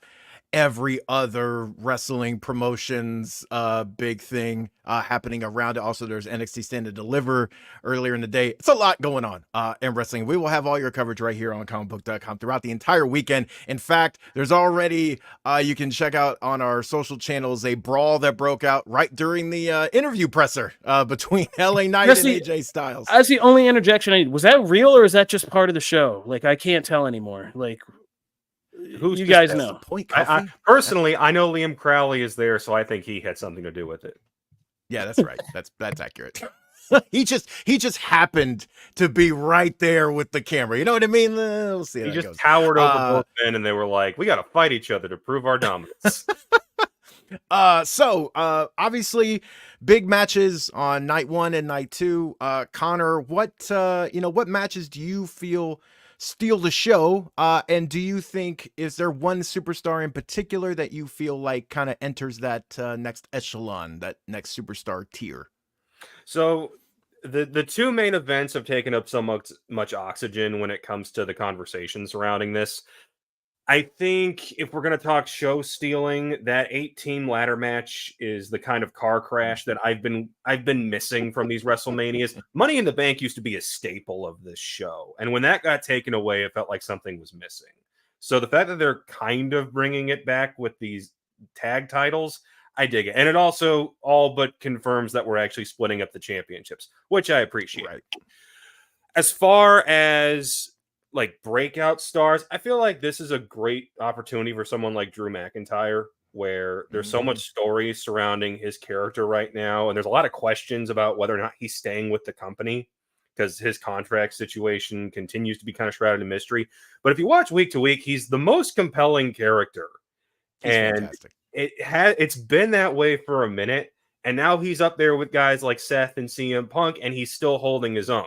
Speaker 3: every other wrestling promotions big thing happening around it. Also, there's NXT Stand and Deliver earlier in the day. It's a lot going on in wrestling. We will have all your coverage right here on Comicbook.com throughout the entire weekend. In fact, there's already you can check out on our social channels a brawl that broke out right during the interview presser between LA Knight and AJ Styles.
Speaker 1: That's the only interjection I need. Was that real or is that just part of the show? Like, I can't tell anymore. Like,
Speaker 5: Who's
Speaker 1: you guys know?
Speaker 3: Point,
Speaker 5: I personally, I know Liam Crowley is there, so I think he had something to do with it.
Speaker 3: Yeah, that's right. That's accurate. he just happened to be right there with the camera. You know what I mean? We'll see.
Speaker 5: He just towered over both men, and they were like, "We got to fight each other to prove our dominance."
Speaker 3: So obviously, big matches on night 1 and night 2. Connor, what matches do you feel steal the show? And do you think, is there one superstar in particular that you feel like kind of enters that next echelon, that next superstar tier?
Speaker 5: So the two main events have taken up so much oxygen when it comes to the conversation surrounding this. I think if we're going to talk show stealing, that 8-team ladder match is the kind of car crash that I've been missing from these WrestleManias. Money in the Bank used to be a staple of this show, and when that got taken away, it felt like something was missing. So the fact that they're kind of bringing it back with these tag titles, I dig it, and it also all but confirms that we're actually splitting up the championships, which I appreciate.
Speaker 3: Right.
Speaker 5: As far as like breakout stars, I feel like this is a great opportunity for someone like Drew McIntyre, where there's so much story surrounding his character right now, and there's a lot of questions about whether or not he's staying with the company because his contract situation continues to be kind of shrouded in mystery. But if you watch week to week, he's the most compelling character.
Speaker 3: He's
Speaker 5: and
Speaker 3: fantastic.
Speaker 5: It's been that way for a minute, and now he's up there with guys like Seth and CM Punk, and he's still holding his own.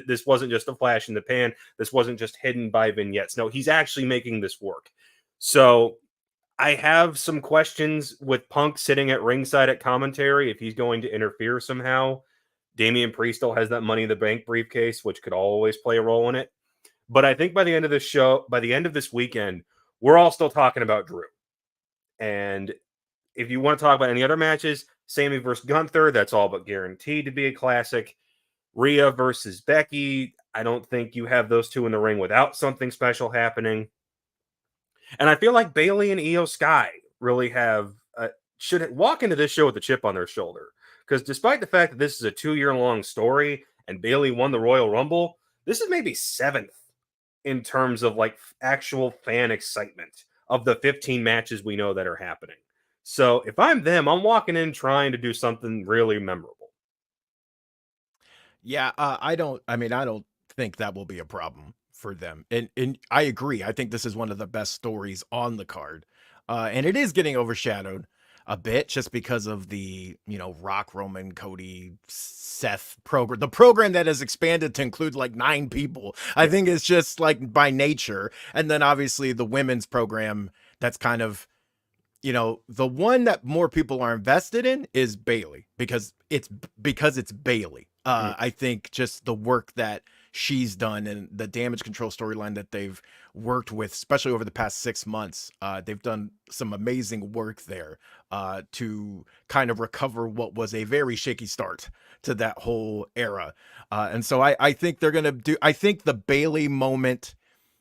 Speaker 5: This wasn't just a flash in the pan. This wasn't just hidden by vignettes. No, he's actually making this work. So I have some questions with Punk sitting at ringside at commentary if he's going to interfere somehow. Damian Priest still has that Money in the Bank briefcase, which could always play a role in it. But I think by the end of this show, by the end of this weekend, we're all still talking about Drew. And if you want to talk about any other matches, Sammy versus Gunther, that's all but guaranteed to be a classic. Rhea versus Becky, I don't think you have those two in the ring without something special happening. And I feel like Bayley and Io Sky really should walk into this show with a chip on their shoulder. Because despite the fact that this is a 2-year-long story and Bayley won the Royal Rumble, this is maybe 7th in terms of like actual fan excitement of the 15 matches we know that are happening. So if I'm them, I'm walking in trying to do something really memorable.
Speaker 3: Yeah, I don't think that will be a problem for them. And I agree. I think this is one of the best stories on the card. And it is getting overshadowed a bit just because of the, Rock, Roman, Cody, Seth program, the program that has expanded to include like 9 people. I think it's just like by nature. And then obviously the women's program that's kind of you know, the one that more people are invested in is Bailey because it's Bailey. I think just the work that she's done and the damage control storyline that they've worked with, especially over the past 6 months, they've done some amazing work there to kind of recover what was a very shaky start to that whole era. And so I think they're gonna do. I think the Bailey moment,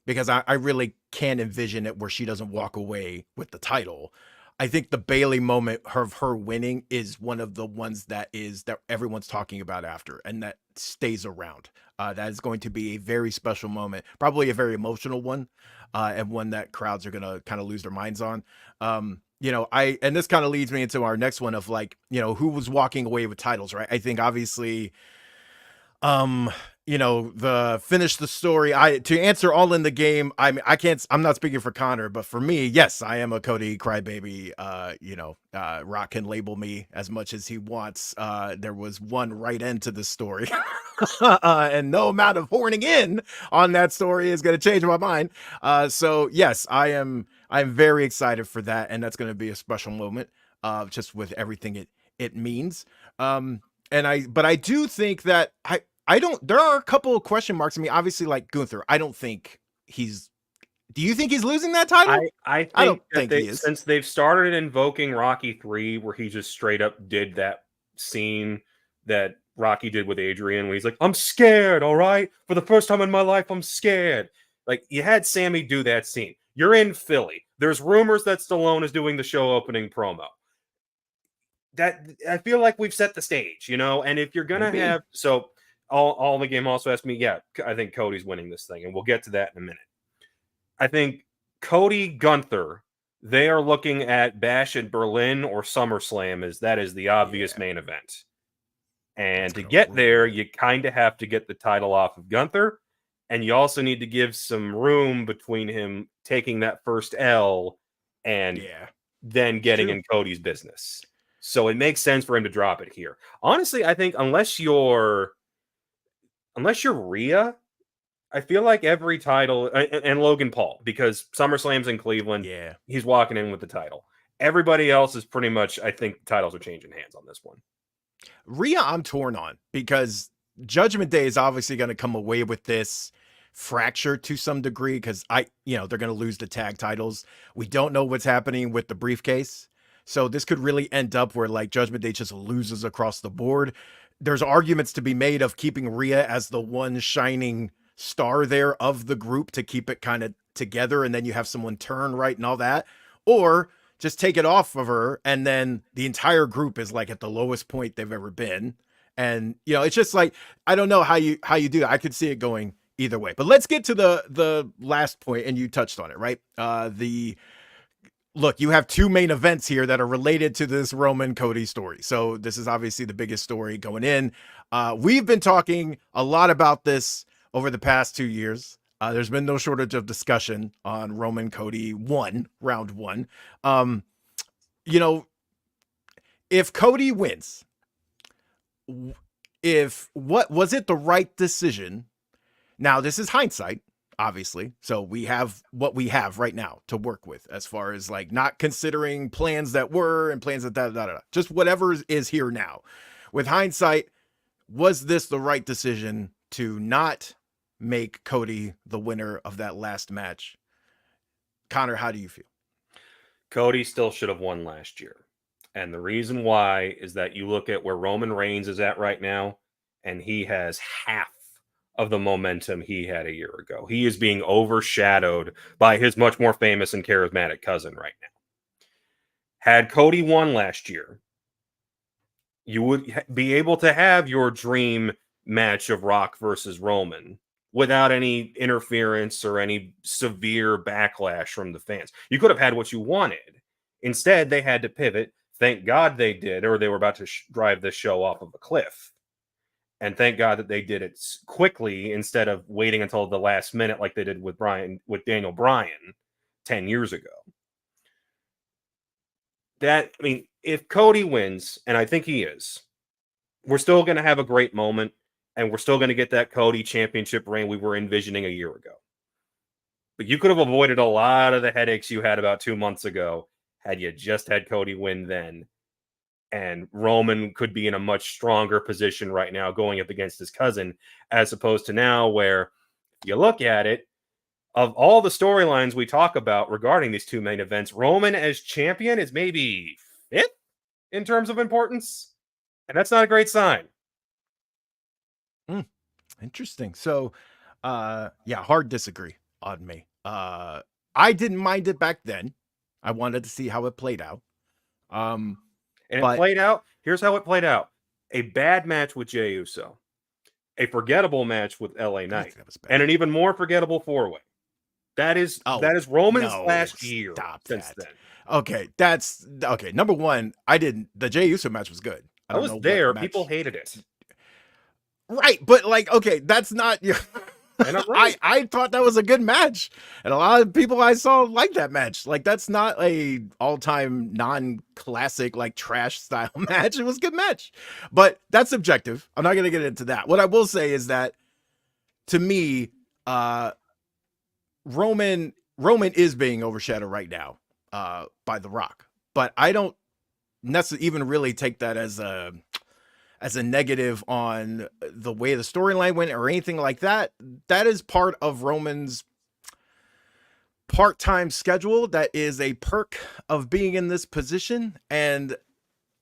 Speaker 3: because I really can't envision it where she doesn't walk away with the title. I think the Bailey moment of her winning is one of the ones that everyone's talking about after, and that stays around. That is going to be a very special moment, probably a very emotional one, and one that crowds are gonna kind of lose their minds on. You know, and this kind of leads me into our next one of like, you know, who was walking away with titles, right? I think obviously, you know, the finish the story. To answer All in the Game, I'm not speaking for Connor, but for me, yes, I am a Cody crybaby. You know, Rock can label me as much as he wants. There was one right end to this story. And no amount of horning in on that story is going to change my mind. So yes, I'm very excited for that, and that's going to be a special moment, just with everything it means. But I do think that there are a couple of question marks. I mean, obviously, like Gunther, I don't think do you think he's losing that title?
Speaker 5: I think
Speaker 3: don't
Speaker 5: that
Speaker 3: think he is.
Speaker 5: since they've started invoking Rocky 3, where he just straight up did that scene that Rocky did with Adrian, where he's like, I'm scared, all right? For the first time in my life, I'm scared. Like, you had Sammy do that scene. You're in Philly. There's rumors that Stallone is doing the show opening promo. That I feel like we've set the stage, you know? And if you're going to have... So, all the game also asked me, yeah, I think Cody's winning this thing, and we'll get to that in a minute. I think Cody Gunther, they are looking at Bash at Berlin or SummerSlam that is the obvious main event. And to get there, you kind of have to get the title off of Gunther, and you also need to give some room between him taking that first L and then getting in Cody's business. So it makes sense for him to drop it here. Honestly, I think unless you're Rhea, I feel like every title, and Logan Paul, because SummerSlam's in Cleveland, he's walking in with the title. Everybody else is pretty much, I think titles are changing hands on this one.
Speaker 3: Rhea, I'm torn on, because Judgment Day is obviously going to come away with this fracture to some degree, because they're going to lose the tag titles. We don't know what's happening with the briefcase. So this could really end up where like Judgment Day just loses across the board. There's arguments to be made of keeping Rhea as the one shining star there of the group to keep it kind of together, and then you have someone turn right and all that, or just take it off of her and then the entire group is like at the lowest point they've ever been. And you know, it's just like, I don't know how you do that. I could see it going either way, but let's get to the last point, and you touched on it, right? Look, you have two main events here that are related to this Roman Cody story. So this is obviously the biggest story going in. We've been talking a lot about this over the past 2 years. There's been no shortage of discussion on Roman Cody round one. You know, if Cody wins, what was it the right decision? Now, this is hindsight, obviously. So we have what we have right now to work with, as far as like not considering plans that were and plans that just whatever is here now. With hindsight, was this the right decision to not make Cody the winner of that last match? Connor, how do you feel?
Speaker 5: Cody still should have won last year. And the reason why is that you look at where Roman Reigns is at right now, and he has half of the momentum he had a year ago. He is being overshadowed by his much more famous and charismatic cousin right now. Had Cody won last year, you would be able to have your dream match of Rock versus Roman without any interference or any severe backlash from the fans. You could have had what you wanted. Instead, they had to pivot. Thank God they did, or they were about to drive this show off of a cliff. And thank God that they did it quickly instead of waiting until the last minute like they did with Daniel Bryan 10 years ago. If Cody wins, and I think he is, we're still going to have a great moment, and we're still going to get that Cody championship reign we were envisioning a year ago. But you could have avoided a lot of the headaches you had about 2 months ago had you just had Cody win then. And Roman could be in a much stronger position right now going up against his cousin, as opposed to now where you look at it, of all the storylines we talk about regarding these two main events, Roman as champion is maybe 5th in terms of importance. And that's not a great sign.
Speaker 3: Interesting. So, yeah, hard disagree on me. I didn't mind it back then. I wanted to see how it played out.
Speaker 5: And it played out. Here's how it played out: a bad match with Jey Uso, a forgettable match with LA Knight, and an even more forgettable 4-way. That is Roman's last year. Since then.
Speaker 3: Okay, that's okay. Number one, the Jey Uso match was good.
Speaker 5: I was there. People hated it.
Speaker 3: Right, but like, okay, that's not your. I thought that was a good match, and a lot of people I saw like that match. Like, that's not a all-time non-classic like trash style match. It was a good match, but that's subjective. I'm not gonna get into that. What I will say is that, to me, Roman is being overshadowed right now by The Rock, but I don't necessarily even really take that as a negative on the way the storyline went or anything like that. That is part of Roman's part-time schedule. That is a perk of being in this position. And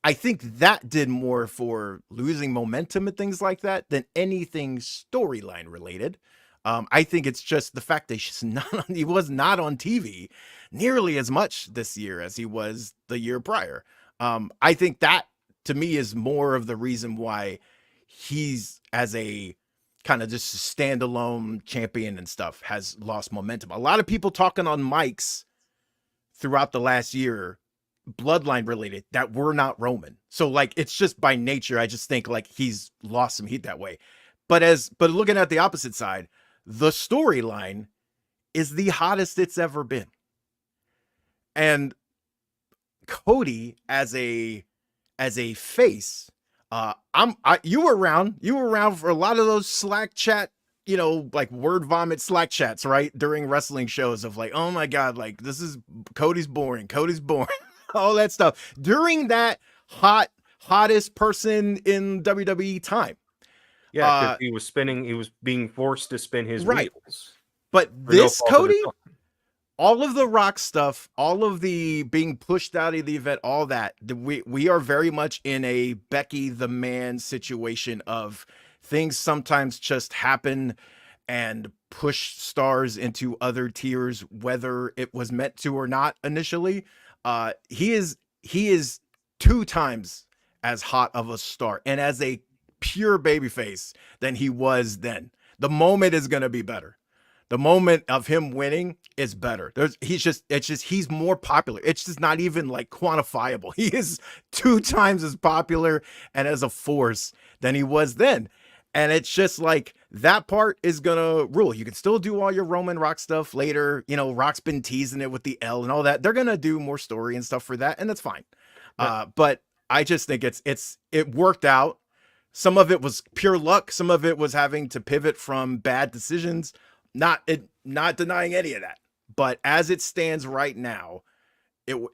Speaker 3: I think that did more for losing momentum and things like that than anything storyline related. I think it's just the fact that he was not on TV nearly as much this year as he was the year prior. I think that, to me, is more of the reason why he's, as a kind of just a standalone champion and stuff, has lost momentum. A lot of people talking on mics throughout the last year, bloodline related, that were not Roman. So like, it's just by nature, I just think like he's lost some heat that way. But looking at the opposite side, the storyline is the hottest it's ever been. And Cody as a face, you were around for a lot of those Slack chat, like word vomit Slack chats, right? During wrestling shows of like, oh my God, like this is Cody's boring, all that stuff during that hottest person in WWE time.
Speaker 5: Yeah, he was being forced to spin his wheels.
Speaker 3: But this Cody, all of the Rock stuff, all of the being pushed out of the event, all that, we are very much in a Becky the Man situation of things sometimes just happen and push stars into other tiers, whether it was meant to or not initially. He is 2 times as hot of a star and as a pure babyface than he was then. The moment is going to be better. The moment of him winning is better. He's more popular. It's just not even like quantifiable. He is 2 times as popular and as a force than he was then. And it's just like that part is going to rule. You can still do all your Roman Rock stuff later. Rock's been teasing it with the L and all that. They're going to do more story and stuff for that. And that's fine. But I just think it worked out. Some of it was pure luck. Some of it was having to pivot from bad decisions. Not denying any of that, but as it stands right now,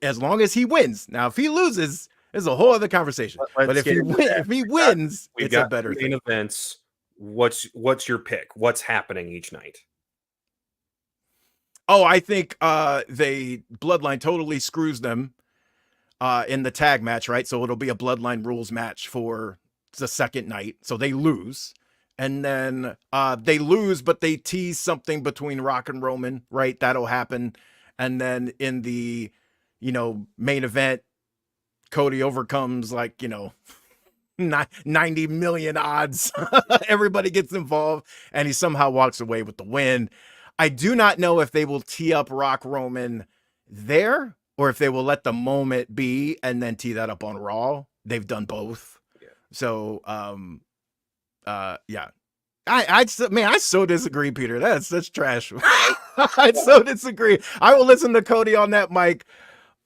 Speaker 3: as long as he wins. Now, if he loses, it's a whole other conversation. But if he wins, it's a better thing.
Speaker 5: Events. What's your pick? What's happening each night?
Speaker 3: Oh, I think Bloodline totally screws them in the tag match, right? So it'll be a Bloodline rules match for the second night. So they lose. And then they lose, but they tease something between Rock and Roman, right? That'll happen. And then in the, main event, Cody overcomes 90 million odds. Everybody gets involved and he somehow walks away with the win. I do not know if they will tee up Rock Roman there or if they will let the moment be and then tee that up on Raw. They've done both. Yeah. So, yeah. I so disagree, Peter. That's trash. I so disagree. I will listen to Cody on that mic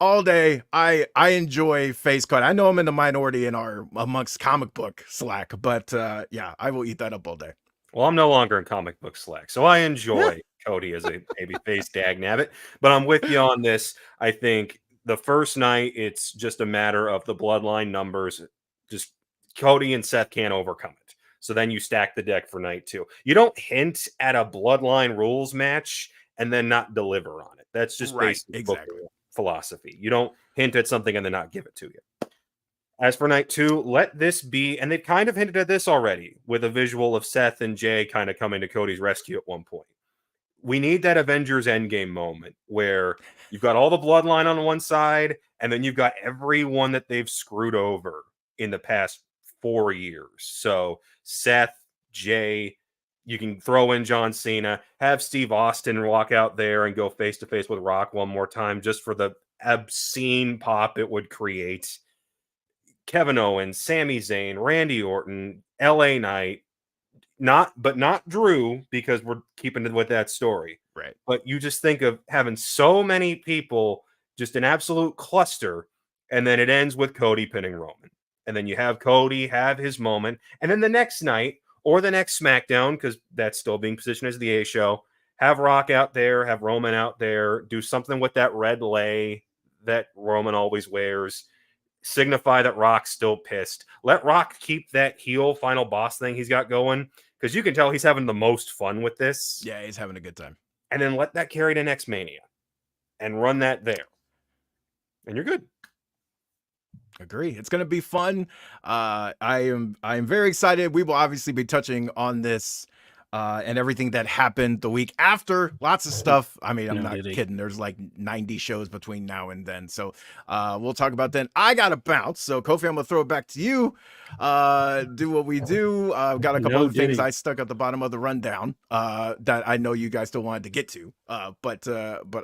Speaker 3: all day. I enjoy face cut. I know I'm in the minority amongst comic book Slack, but yeah, I will eat that up all day.
Speaker 5: Well, I'm no longer in comic book Slack, so I enjoy Cody as a babyface dag nabbit. But I'm with you on this. I think the first night, it's just a matter of the bloodline numbers. Just Cody and Seth can't overcome it. So then you stack the deck for night 2. You don't hint at a bloodline rules match and then not deliver on it. That's just
Speaker 3: Right,
Speaker 5: basic
Speaker 3: exactly.
Speaker 5: booking philosophy. You don't hint at something and then not give it to you. As for night 2, let this be, and they've kind of hinted at this already with a visual of Seth and Jay kind of coming to Cody's rescue at one point. We need that Avengers Endgame moment where you've got all the bloodline on one side, and then you've got everyone that they've screwed over in the past 4 years. So Seth, Jay, you can throw in John Cena, have Steve Austin walk out there and go face to face with Rock one more time just for the obscene pop it would create. Kevin Owens, Sami Zayn, Randy Orton, LA Knight, not Drew, because we're keeping it with that story.
Speaker 3: Right.
Speaker 5: But you just think of having so many people, just an absolute cluster, and then it ends with Cody pinning Roman. And then you have Cody have his moment, and then the next night or the next SmackDown, because that's still being positioned as the A show, have Rock out there, have Roman out there, do something with that red lei that Roman always wears, signify that Rock's still pissed. Let Rock keep that heel final boss thing he's got going, because you can tell he's having the most fun with this.
Speaker 3: Yeah, he's having a good time.
Speaker 5: And then let that carry to next Mania and run that there. And you're good.
Speaker 3: Agree. It's going to be fun. I am very excited. We will obviously be touching on this and everything that happened the week after. Lots of stuff. I mean, I'm not kidding. There's like 90 shows between now and then. So we'll talk about then. I got to bounce. So Kofi, I'm going to throw it back to you. Do what we do. I've got a couple of things I stuck at the bottom of the rundown that I know you guys still wanted to get to. But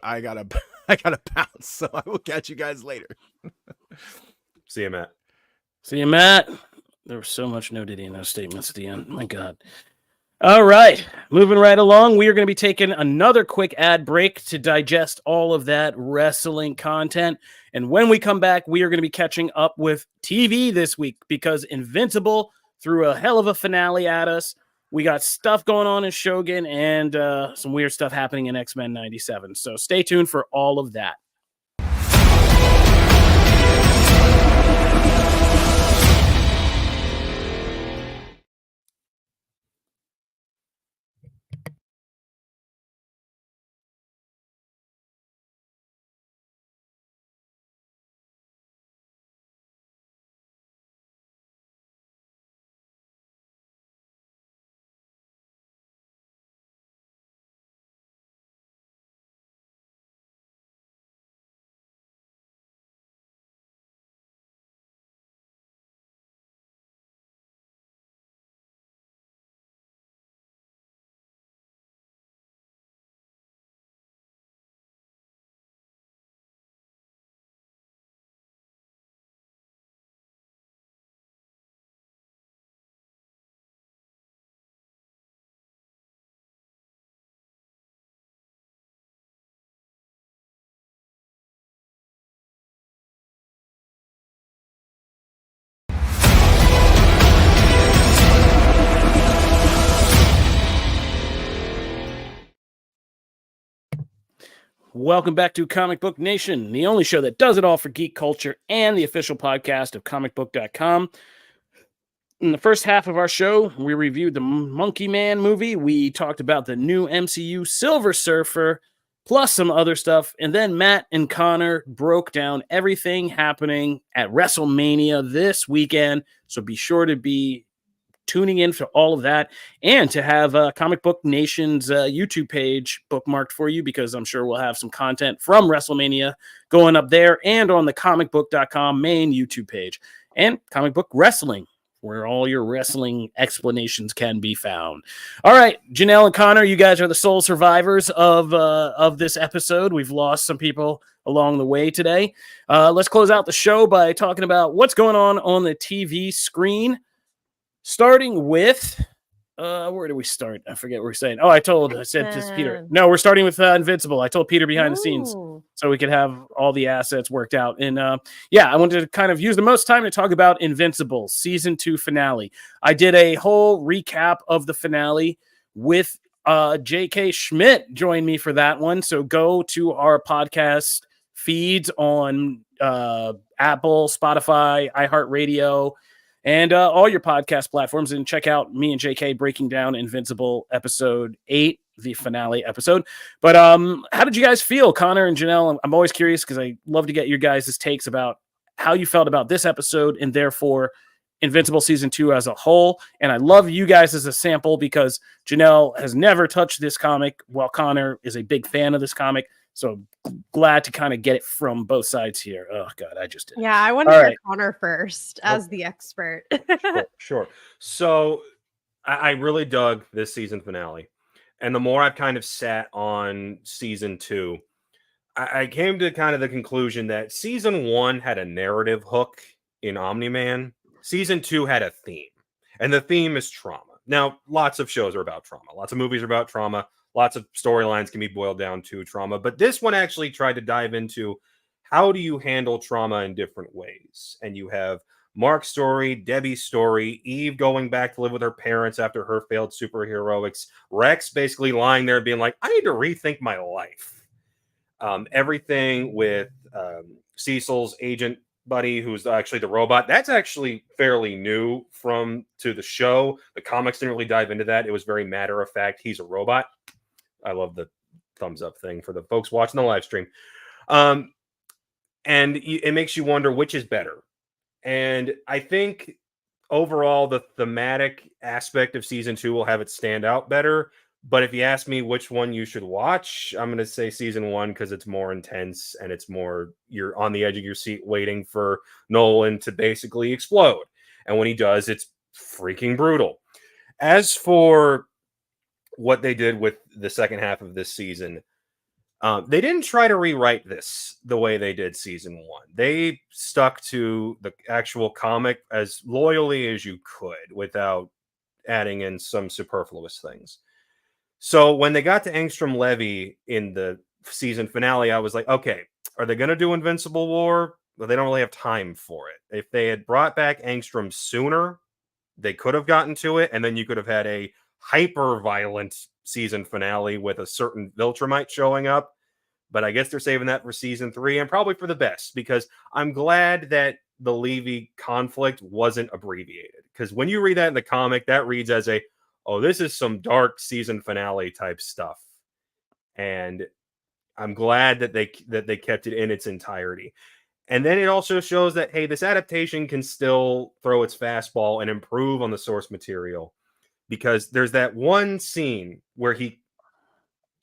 Speaker 3: I got to bounce. So I will catch you guys later.
Speaker 5: See you, Matt.
Speaker 1: See you, Matt. There was so much nudity in those statements at the end. My God. All right. Moving right along. We are going to be taking another quick ad break to digest all of that wrestling content. And when we come back, we are going to be catching up with TV this week because Invincible threw a hell of a finale at us. We got stuff going on in Shogun and some weird stuff happening in X-Men 97. So stay tuned for all of that. Welcome back to Comic Book Nation, the only show that does it all for geek culture and the official podcast of Comicbook.com. In the first half of our show, we reviewed the Monkey Man movie. We talked about the new MCU Silver Surfer, plus some other stuff. And then Matt and Connor broke down everything happening at WrestleMania this weekend. So be sure to be tuning in for all of that and to have Comic Book Nation's YouTube page bookmarked for you, because I'm sure we'll have some content from WrestleMania going up there and on the Comicbook.com main YouTube page, and Comic Book Wrestling, where all your wrestling explanations can be found. All right, Janelle and Connor, you guys are the sole survivors of this episode. We've lost some people along the way today. Let's close out the show by talking about what's going on the TV screen. Starting with, where do we start? I forget what we're saying. Oh, I said to Peter. No, we're starting with Invincible. I told Peter behind the scenes so we could have all the assets worked out. And I wanted to kind of use the most time to talk about Invincible season 2 finale. I did a whole recap of the finale with J.K. Schmidt joined me for that one. So go to our podcast feeds on Apple, Spotify, iHeartRadio, and all your podcast platforms. And check out me and JK breaking down Invincible episode 8, the finale episode. But how did you guys feel, Connor and Janelle? I'm always curious because I love to get your guys' takes about how you felt about this episode and therefore Invincible season 2 as a whole. And I love you guys as a sample because Janelle has never touched this comic while Connor is a big fan of this comic. So glad to kind of get it from both sides here. Oh God, I just did.
Speaker 4: Yeah, I want to hear Connor first as the expert.
Speaker 5: Sure. So I really dug this season finale. And the more I've kind of sat on season 2, I came to kind of the conclusion that season 1 had a narrative hook in Omni-Man. Season 2 had a theme, and the theme is trauma. Now, lots of shows are about trauma. Lots of movies are about trauma. Lots of storylines can be boiled down to trauma. But this one actually tried to dive into how do you handle trauma in different ways. And you have Mark's story, Debbie's story, Eve going back to live with her parents after her failed superheroics, Rex basically lying there being like, I need to rethink my life. Everything with Cecil's agent buddy, who's actually the robot, that's actually fairly new to the show. The comics didn't really dive into that. It was very matter of fact. He's a robot. I love the thumbs up thing for the folks watching the live stream. And it makes you wonder which is better. And I think overall, the thematic aspect of season 2 will have it stand out better. But if you ask me which one you should watch, I'm going to say season 1 because it's more intense and it's more, you're on the edge of your seat waiting for Nolan to basically explode. And when he does, it's freaking brutal. As for what they did with the second half of this season, they didn't try to rewrite this the way they did season 1. They stuck to the actual comic as loyally as you could without adding in some superfluous things. So when they got to Angstrom Levy in the season finale, I was like, okay, are they going to do Invincible War? Well, they don't really have time for it. If they had brought back Angstrom sooner, they could have gotten to it, and then you could have had a hyper-violent season finale with a certain Viltrumite showing up. But I guess they're saving that for season 3, and probably for the best, because I'm glad that the Levy conflict wasn't abbreviated. Because when you read that in the comic, that reads as a, oh, this is some dark season finale type stuff. And I'm glad that they kept it in its entirety. And then it also shows that, hey, this adaptation can still throw its fastball and improve on the source material. Because there's that one scene where he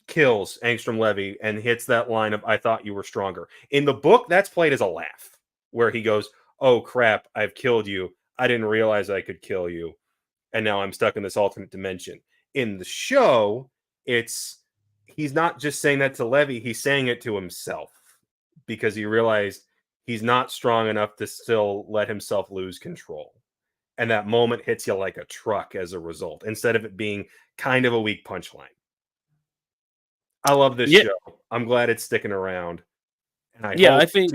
Speaker 5: kills Angstrom Levy and hits that line of, I thought you were stronger. In the book, that's played as a laugh, where he goes, oh, crap, I've killed you. I didn't realize I could kill you. And now I'm stuck in this alternate dimension. In the show, he's not just saying that to Levy, he's saying it to himself because he realized he's not strong enough to still let himself lose control. And that moment hits you like a truck as a result, instead of it being kind of a weak punchline. I love this show. I'm glad it's sticking around. And I think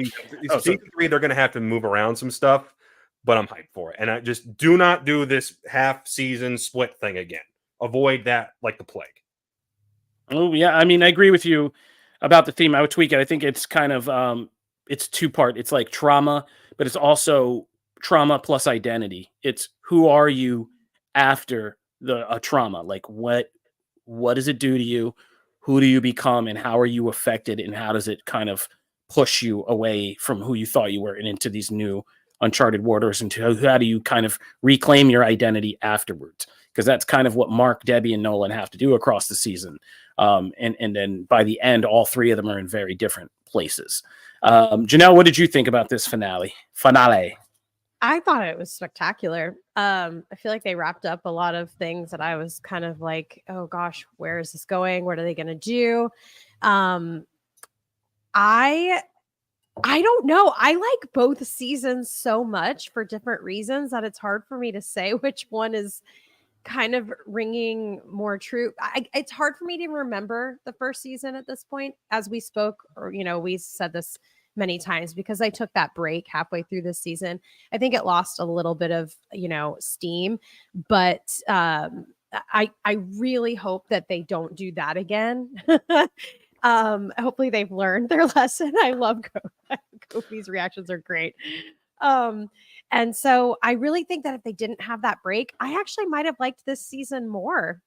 Speaker 5: season 3, they're going to have to move around some stuff. But I'm hyped for it. And I just do not do this half season split thing again. Avoid that like the plague.
Speaker 1: Oh, yeah. I mean, I agree with you about the theme. I would tweak it. I think it's kind of, it's 2-part. It's like trauma, but it's also trauma plus identity. It's who are you after a trauma? Like what does it do to you? Who do you become and how are you affected? And how does it kind of push you away from who you thought you were and into these new uncharted waters, and how do you kind of reclaim your identity afterwards? Because that's kind of what Mark, Debbie, and Nolan have to do across the season. And then by the end, all 3 of them are in very different places. Janelle, what did you think about this finale?
Speaker 4: I thought it was spectacular. I feel like they wrapped up a lot of things that I was kind of like, oh gosh, where is this going? What are they going to do? I don't know. I like both seasons so much for different reasons that it's hard for me to say which one is kind of ringing more true. It's hard for me to remember the first season at this point, as we spoke, or, we said this many times because I took that break halfway through this season. I think it lost a little bit of, steam, but I really hope that they don't do that again. Hopefully they've learned their lesson. I love Kofi's reactions are great. And so I really think that if they didn't have that break, I actually might have liked this season more.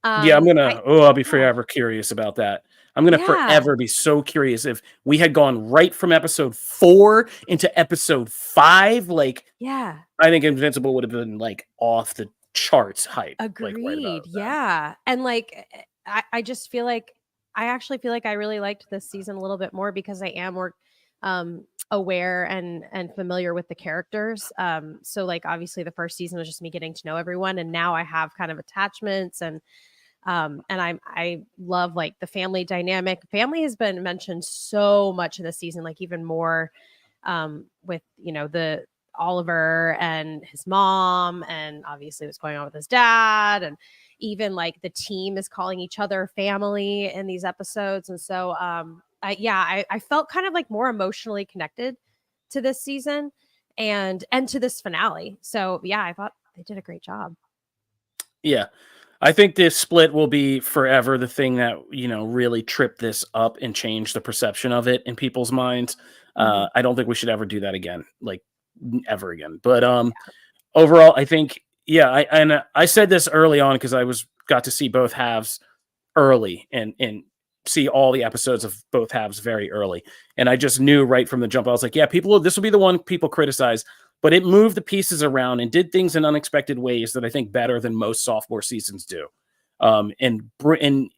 Speaker 1: Yeah, I'll be
Speaker 4: Yeah.
Speaker 1: forever curious about that. I'm gonna
Speaker 4: Yeah.
Speaker 1: forever be so curious if we had gone right from episode 4 into episode 5. Like,
Speaker 4: Yeah.
Speaker 1: I think Invincible would have been like off the charts hype. Like right
Speaker 4: Agreed.
Speaker 1: about that.
Speaker 4: Yeah. And like I just feel like I actually feel like I really liked this season a little bit more because I am more aware and familiar with the characters. So like obviously the first season was just me getting to know everyone, and now I have kind of attachments and I love like the family dynamic. Family has been mentioned so much in this season, like even more with the Oliver and his mom, and obviously what's going on with his dad, and even like the team is calling each other family in these episodes. And so I felt kind of like more emotionally connected to this season and to this finale. So yeah, I thought they did a great job.
Speaker 1: Yeah. I think this split will be forever the thing that, really tripped this up and changed the perception of it in people's minds. I don't think we should ever do that again, like ever again. But overall, I think, I said this early on because got to see both halves early and see all the episodes of both halves very early. And I just knew right from the jump, I was like, yeah, this will be the one people criticize, but it moved the pieces around and did things in unexpected ways that I think better than most sophomore seasons do. And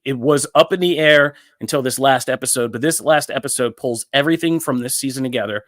Speaker 1: it was up in the air until this last episode, but this last episode pulls everything from this season together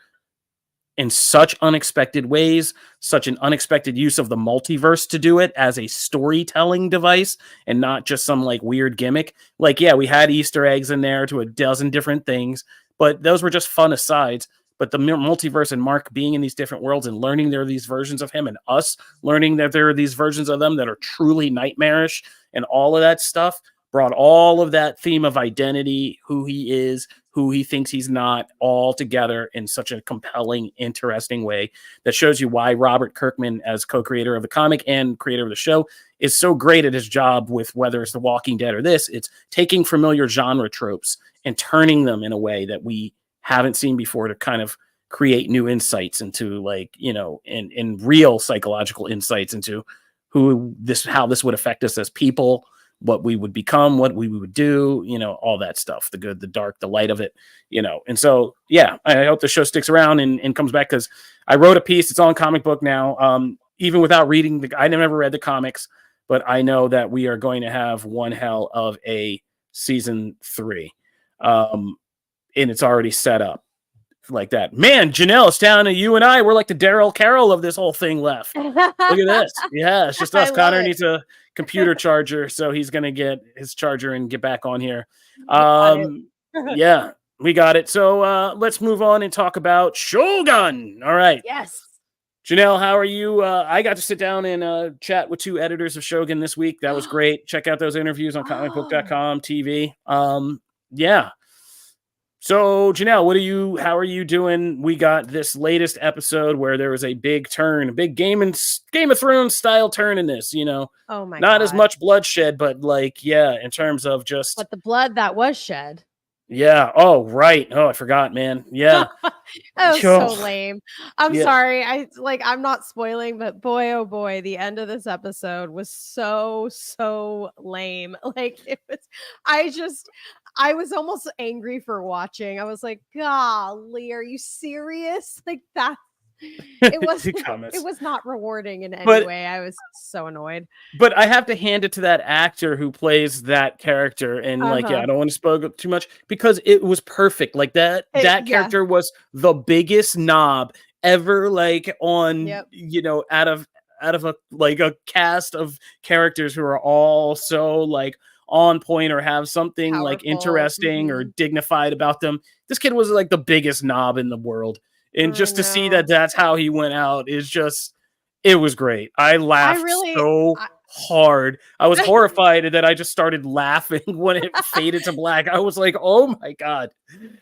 Speaker 1: in such unexpected ways, such an unexpected use of the multiverse to do it as a storytelling device and not just some like weird gimmick. Like, yeah, we had Easter eggs in there to a dozen different things, but those were just fun asides. But the multiverse and Mark being in these different worlds and learning there are these versions of him, and us learning that there are these versions of them that are truly nightmarish, and all of that stuff brought all of that theme of identity, who he is, who he thinks he's not, all together in such a compelling, interesting way that shows you why Robert Kirkman, as co-creator of the comic and creator of the show, is so great at his job with whether it's The Walking Dead or this. It's taking familiar genre tropes and turning them in a way that we haven't seen before to kind of create new insights into, like, and real psychological insights into how this would affect us as people, what we would become, what we would do, all that stuff, the good, the dark, the light of it, And so, yeah, I hope the show sticks around and comes back, because I wrote a piece. It's on Comic Book now. Even without reading I never read the comics, but I know that we are going to have one hell of a season 3. And it's already set up like that. Man, Janelle, it's down to you and I. We're like the Daryl Carroll of this whole thing left. Look at this. Yeah, it's just us. Connor needs a computer charger, so he's going to get his charger and get back on here. Yeah, we got it. So let's move on and talk about Shogun. All right.
Speaker 4: Yes.
Speaker 1: Janelle, how are you? I got to sit down and chat with 2 editors of Shogun this week. That was great. Check out those interviews on comicbook.com TV. Yeah. So, Janelle, how are you doing? We got this latest episode where there was a big turn, a big Game of Thrones style turn in this,
Speaker 4: Oh my
Speaker 1: not
Speaker 4: God.
Speaker 1: as much bloodshed, but like, yeah, in terms of just.
Speaker 4: But the blood that was shed.
Speaker 1: Yeah. Oh, right. Oh, I forgot, man. Yeah.
Speaker 4: That was so lame. I'm
Speaker 1: Yeah.
Speaker 4: sorry. I'm not spoiling, but boy, oh boy, the end of this episode was so lame. Like, I was almost angry for watching. I was like, golly, are you serious? Like that. It was not rewarding in any way. I was so annoyed.
Speaker 1: But I have to hand it to that actor who plays that character, and I don't want to spoil too much, because it was perfect. Like that character was the biggest knob ever, like on out of a cast of characters who are all so like on point or have something
Speaker 4: powerful,
Speaker 1: like interesting or dignified about them. This kid was like the biggest knob in the world. And just to see that that's how he went out is just, it was great. I laughed so hard. I was horrified that I just started laughing when it faded to black. I was like, oh my God.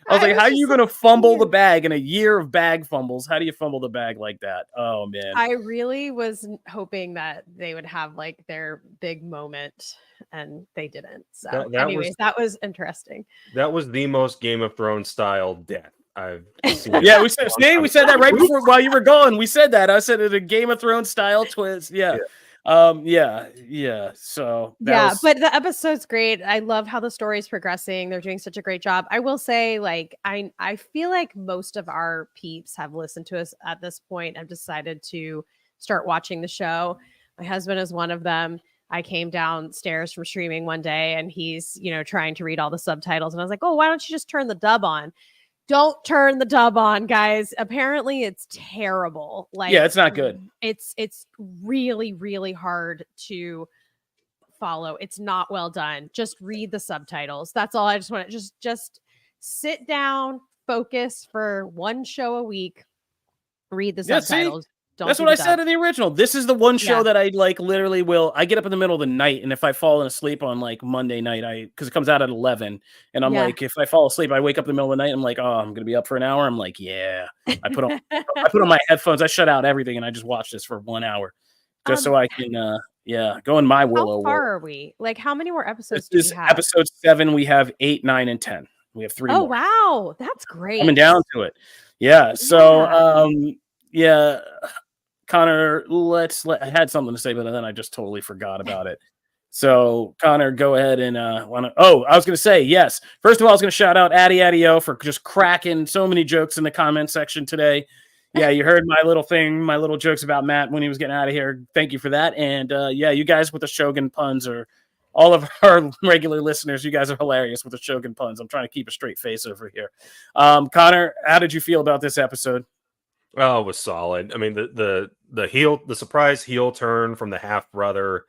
Speaker 1: I was like, how are you going to fumble the bag in a year of bag fumbles? How do you fumble the bag like that? Oh man.
Speaker 4: I really was hoping that they would have like their big moment and they didn't. So, that was interesting.
Speaker 5: That was the most Game of Thrones style death I've seen.
Speaker 1: Yeah, we said that right before while you were gone. We said that. I said it a Game of Thrones style twist. Yeah. So
Speaker 4: but the episode's great. I love how the story's progressing. They're doing such a great job. I will say, like, I feel like most of our peeps have listened to us at this point. I've decided to start watching the show. My husband is one of them. I came downstairs from streaming one day and he's, trying to read all the subtitles. And I was like, oh, why don't you just turn the dub on? Don't turn the dub on, guys. Apparently it's terrible. Like,
Speaker 1: yeah, it's not good.
Speaker 4: It's really, really hard to follow. It's not well done. Just read the subtitles. That's all. I just want to just sit down, focus for one show a week, read the subtitles.
Speaker 1: That's what I said in the original. This is the one show that I like literally I get up in the middle of the night, and if I fall asleep on like Monday night, because it comes out at 11, and I'm like, if I fall asleep, I wake up in the middle of the night, I'm like, oh, I'm gonna be up for an hour. I'm like, yeah. I put on my headphones, I shut out everything, and I just watch this for 1 hour, just so I can go in my willow.
Speaker 4: How far are we? Like, how many more episodes
Speaker 1: do we have? Episode 7. We have 8, 9, and 10. We have 3 more.
Speaker 4: Oh wow, that's great.
Speaker 1: Coming down to it. Yeah. So Connor, I had something to say, but then I just totally forgot about it. So, Connor, go ahead and I was going to say, yes. First of all, I was going to shout out Addy for just cracking so many jokes in the comment section today. Yeah, you heard my little jokes about Matt when he was getting out of here. Thank you for that. And you guys with the Shogun puns, or all of our regular listeners, you guys are hilarious with the Shogun puns. I'm trying to keep a straight face over here. Connor, how did you feel about this episode?
Speaker 5: Oh, it was solid. I mean, the surprise heel turn from the half brother,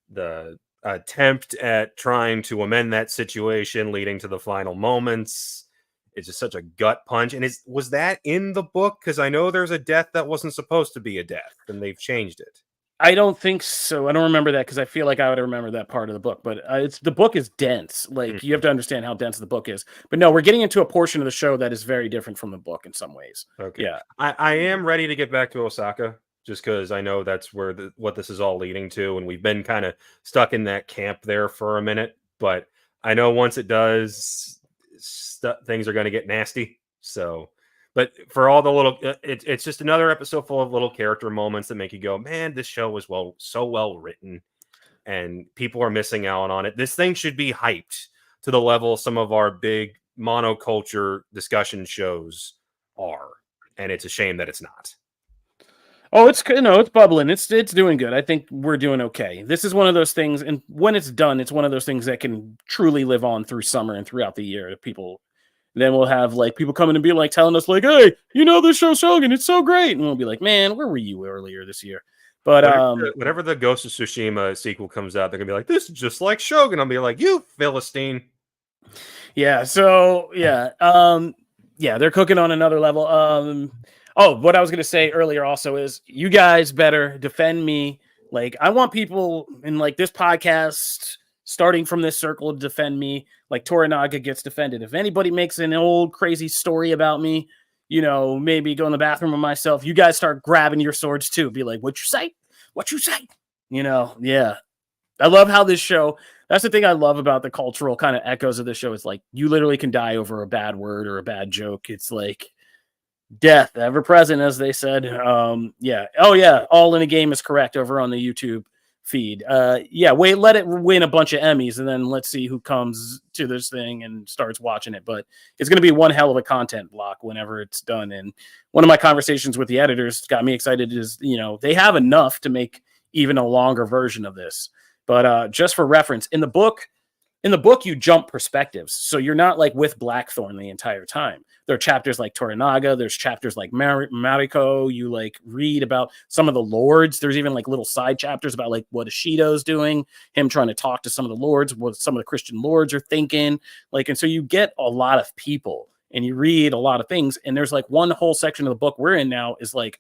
Speaker 5: the attempt at trying to amend that situation, leading to the final moments. It's just such a gut punch. And was that in the book? Because I know there's a death that wasn't supposed to be a death, and they've changed it.
Speaker 1: I don't think so. I don't remember that because I feel like I would remember that part of the book. But the book is dense. Like you have to understand how dense the book is. But no, we're getting into a portion of the show that is very different from the book in some ways.
Speaker 5: Okay.
Speaker 1: Yeah,
Speaker 5: I am ready to get back to Osaka just because I know that's where what this is all leading to, and we've been kind of stuck in that camp there for a minute. But I know once it does, things are going to get nasty. So. But for all the little, it's just another episode full of little character moments that make you go, man, this show was so well written, and people are missing out on it. This thing should be hyped to the level some of our big monoculture discussion shows are, and it's a shame that it's not.
Speaker 1: Oh, it's bubbling. It's doing good. I think we're doing okay. This is one of those things, and when it's done, it's one of those things that can truly live on through summer and throughout the year. Then we'll have like people coming and be like telling us like, hey, this show Shogun, it's so great. And we'll be like, man, where were you earlier this year? But
Speaker 5: whenever the Ghost of Tsushima sequel comes out, they're gonna be like, this is just like Shogun. I'll be like, you Philistine.
Speaker 1: Yeah. So they're cooking on another level. What I was gonna say earlier also is you guys better defend me. Like, I want people in like this podcast starting from this circle to defend me, like Toranaga gets defended. If anybody makes an old crazy story about me, maybe go in the bathroom with myself, you guys start grabbing your swords too. Be like, what you say? What you say? Yeah. I love how this show, that's the thing I love about the cultural kind of echoes of this show. It's like, you literally can die over a bad word or a bad joke. It's like death ever present, as they said. All in a game is correct over on the YouTube feed. Let it win a bunch of Emmys, and then let's see who comes to this thing and starts watching it. But it's going to be one hell of a content block whenever it's done. And one of my conversations with the editors got me excited is, they have enough to make even a longer version of this. But just for reference, in the book, you jump perspectives. So you're not like with Blackthorn the entire time. There are chapters like Toranaga. There's chapters like Mariko. You like read about some of the lords. There's even like little side chapters about like what Ishido's doing, him trying to talk to some of the lords, what some of the Christian lords are thinking. Like, and so you get a lot of people and you read a lot of things. And there's like one whole section of the book we're in now is like,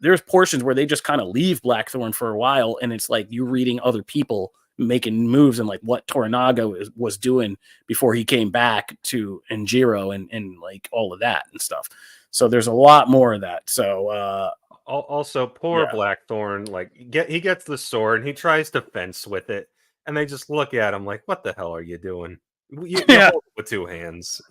Speaker 1: there's portions where they just kind of leave Blackthorn for a while. And it's like you reading other people making moves and like what Toranaga was doing before he came back to Enjiro and like all of that and stuff. So there's a lot more of that. So
Speaker 5: also poor Blackthorn, like he gets the sword and he tries to fence with it. and they just look at him like, "What the hell are you doing? You
Speaker 1: Yeah.
Speaker 5: hold it with two hands."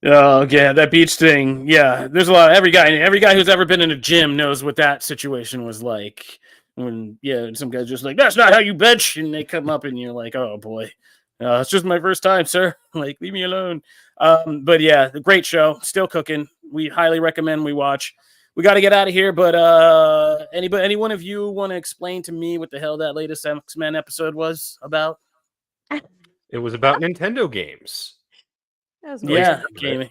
Speaker 1: Oh yeah, that beach thing. Yeah, there's a lot. Every guy who's ever been in a gym knows what that situation was like. When some guys just like, that's not how you bench, and they come up and you're like, oh boy, it's just my first time, sir. Like, leave me alone. But yeah, great show, still cooking. We highly recommend we watch. We got to get out of here, but any one of you want to explain to me what the hell that latest X-Men episode was about?
Speaker 5: It was about Nintendo games.
Speaker 4: That was
Speaker 1: Yeah,
Speaker 4: weird.
Speaker 1: gaming.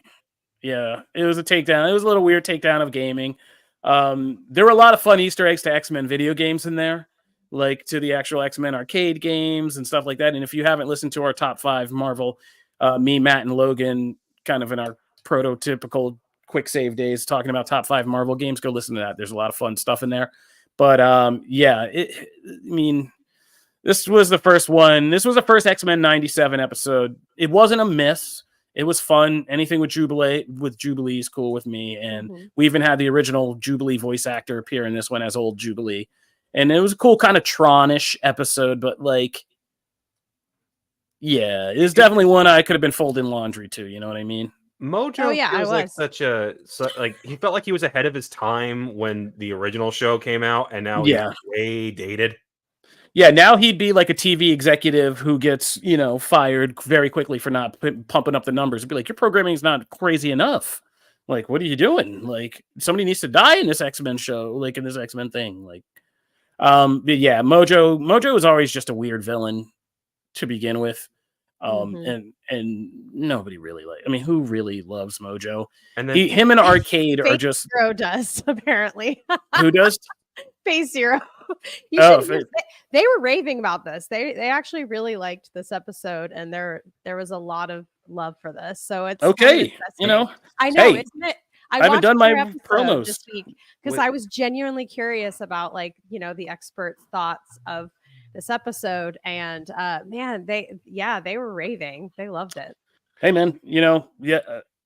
Speaker 1: Yeah, it was a takedown. It was a little weird takedown of gaming. There were a lot of fun Easter eggs to X-Men video games in there, like to the actual X-Men arcade games and stuff like that. And if you haven't listened to our top 5 Marvel, me, Matt, and Logan, kind of in our prototypical quick save days, talking about top 5 Marvel games, go listen to that. There's a lot of fun stuff in there. But this was the first one. This was the first X-Men 97 episode. It wasn't a miss. It was fun. Anything with Jubilee is cool with me. And we even had the original Jubilee voice actor appear in this one as old Jubilee. And it was a cool kind of Tron-ish episode, but like, yeah, it was definitely one I could have been folding laundry to. You know what I mean?
Speaker 5: Mojo feels like he felt like he was ahead of his time when the original show came out, and now he's way dated.
Speaker 1: Yeah, now he'd be like a TV executive who gets, fired very quickly for not pumping up the numbers. It'd be like, your programming is not crazy enough. Like, what are you doing? Like, somebody needs to die in this X-Men show, like in this X-Men thing. Like, but yeah, Mojo was always just a weird villain to begin with. And nobody really who really loves Mojo? And then him and Arcade are just
Speaker 4: Zero does apparently.
Speaker 1: Who does?
Speaker 4: Phase Zero. They were raving about this. They actually really liked this episode, and there was a lot of love for this. So it's
Speaker 1: okay.
Speaker 4: I know,
Speaker 1: hey,
Speaker 4: isn't it?
Speaker 1: I haven't done my promos
Speaker 4: this week because I was genuinely curious about the experts' thoughts of this episode, and man, they were raving. They loved it.
Speaker 1: Hey man,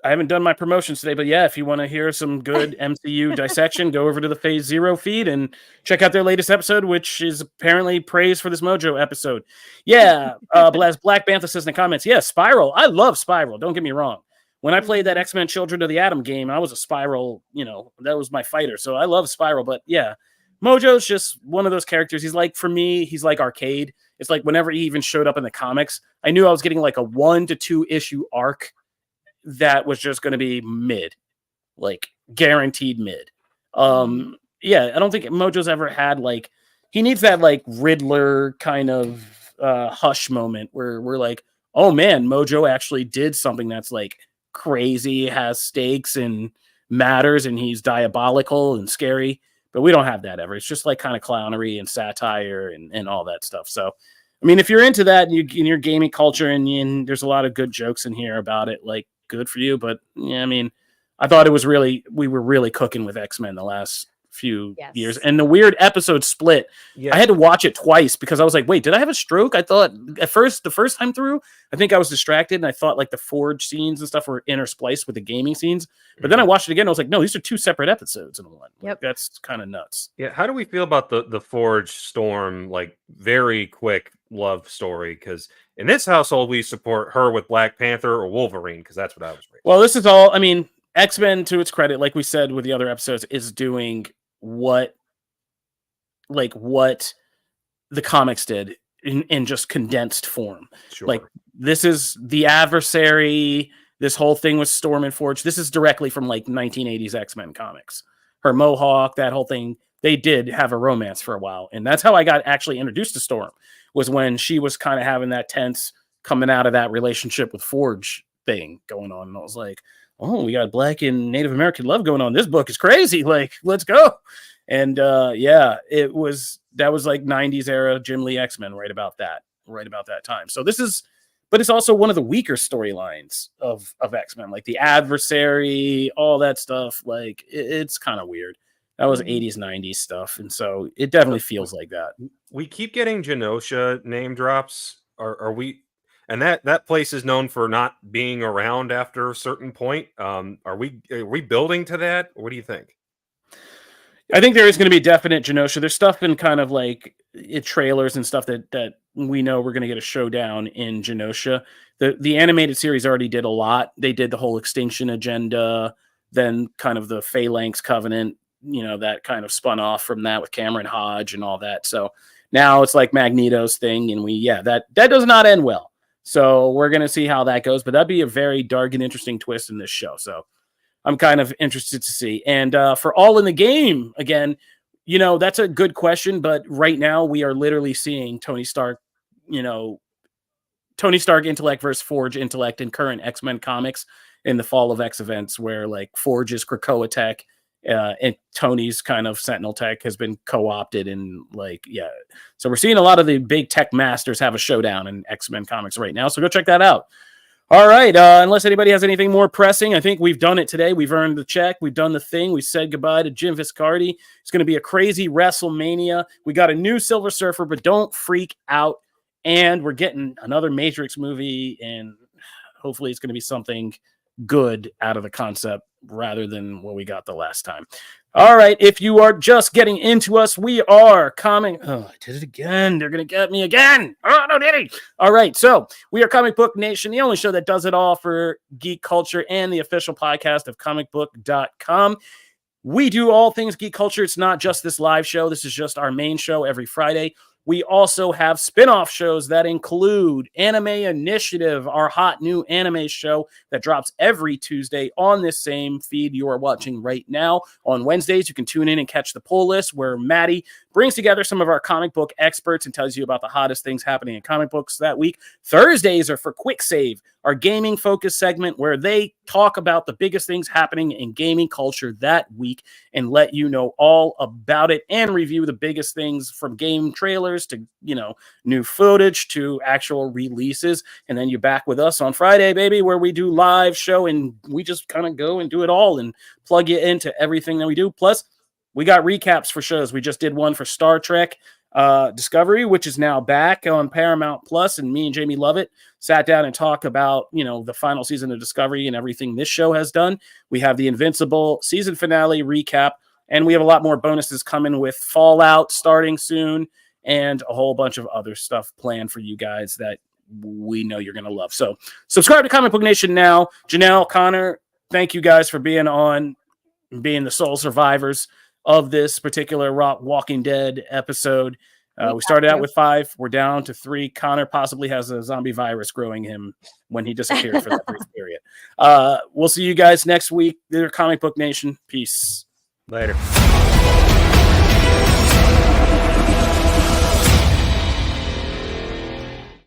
Speaker 1: I haven't done my promotions today, but yeah, if you want to hear some good MCU dissection, go over to the Phase Zero feed and check out their latest episode, which is apparently praise for this Mojo episode. Yeah, Black Bantha says in the comments, yeah, Spiral. I love Spiral. Don't get me wrong. When I played that X-Men Children of the Atom game, I was a Spiral, that was my fighter. So I love Spiral, but yeah, Mojo's just one of those characters. He's like, for me, he's like Arcade. It's like whenever he even showed up in the comics, I knew I was getting like a 1 to 2 issue arc that was just going to be mid, like guaranteed mid. Yeah, I don't think Mojo's ever had he needs that like Riddler kind of hush moment where we're like, oh man, Mojo actually did something that's like crazy, has stakes and matters, and he's diabolical and scary. But we don't have that ever. It's just like kind of clownery and satire and all that stuff. So, I mean, if you're into that and in your gaming culture and there's a lot of good jokes in here about it, like, good for you. But yeah, I mean, I thought we were really cooking with X-Men the last few years. And the weird episode split, I had to watch it twice because I was like, wait, did I have a stroke? I thought the first time through, I think I was distracted and I thought like the Forge scenes and stuff were interspliced with the gaming scenes. But then I watched it again. I was like, no, these are 2 separate episodes in one. Like, that's kind of nuts.
Speaker 5: Yeah. How do we feel about the Forge Storm, like very quick love story? Because in this household, we support her with Black Panther or Wolverine, because that's what I was reading.
Speaker 1: Well, this is all, I mean, X-Men, to its credit, like we said with the other episodes, is doing what the comics did in just condensed form.
Speaker 5: Sure.
Speaker 1: Like, this is the adversary, this whole thing with Storm and Forge. This is directly from like 1980s X-Men comics. Her mohawk, that whole thing, they did have a romance for a while. And that's how I got actually introduced to Storm, was when she was kind of having that tense coming out of that relationship with Forge thing going on. And I was like, oh, we got Black and Native American love going on. This book is crazy. Like, let's go. And that was like 90s era Jim Lee X-Men right about that time. So but it's also one of the weaker storylines of X-Men, like the adversary, all that stuff. Like, it's kind of weird. That was 80s, 90s stuff. And so it definitely feels like that.
Speaker 5: We keep getting Genosha name drops. Are we? And that place is known for not being around after a certain point. Are we building to that? What do you think?
Speaker 1: I think there is going to be definite Genosha. There's stuff in kind of like trailers and stuff that we know we're going to get a showdown in Genosha. The animated series already did a lot. They did the whole Extinction Agenda, then kind of the Phalanx Covenant, that kind of spun off from that with Cameron Hodge and all that. So now it's like Magneto's thing, and that does not end well. So we're going to see how that goes, but that'd be a very dark and interesting twist in this show. So I'm kind of interested to see. And for All in the Game, again, that's a good question, but right now we are literally seeing Tony Stark intellect versus Forge intellect in current X-Men comics in the Fall of X events, where like Forge's Krakoa tech and Tony's kind of Sentinel tech has been co-opted, and so we're seeing a lot of the big tech masters have a showdown in X-Men comics right now. So go check that out. All right. Unless anybody has anything more pressing, I think we've done it today. We've earned the check. We've done the thing. We said goodbye to Jim Viscardi. It's going to be a crazy WrestleMania. We got a new Silver Surfer, but don't freak out. And we're getting another Matrix movie, and hopefully it's going to be something good out of the concept rather than what we got the last time. All right. If you are just getting into us, we are I did it again. They're going to get me again. Oh, no, did he? All right. So we are ComicBook Nation, the only show that does it all for geek culture and the official podcast of Comicbook.com. We do all things geek culture. It's not just this live show. This is just our main show every Friday. We also have spin-off shows that include Anime Initiative, our hot new anime show that drops every Tuesday on this same feed you are watching right now. On Wednesdays, you can tune in and catch the pull list, where Maddie brings together some of our comic book experts and tells you about the hottest things happening in comic books that week. Thursdays are for Quick Save, our gaming focus segment, where they talk about the biggest things happening in gaming culture that week and let you know all about it, and review the biggest things from game trailers to, new footage to actual releases. And then you're back with us on Friday, baby, where we do live show, and we just kind of go and do it all and plug you into everything that we do. Plus, we got recaps for shows. We just did one for Star Trek Discovery, which is now back on Paramount Plus, and me and Jamie Lovett sat down and talked about the final season of Discovery and everything this show has done. We have the Invincible season finale recap, and we have a lot more bonuses coming with Fallout starting soon, and a whole bunch of other stuff planned for you guys that we know you're going to love. So subscribe to Comic Book Nation now. Janelle, Connor, thank you guys for being on, being the sole survivors of this particular Walking Dead episode. We started out with 5. We're down to 3. Connor possibly has a zombie virus growing him when he disappeared for that brief period. We'll see you guys next week. They're Comic Book Nation. Peace.
Speaker 5: Later.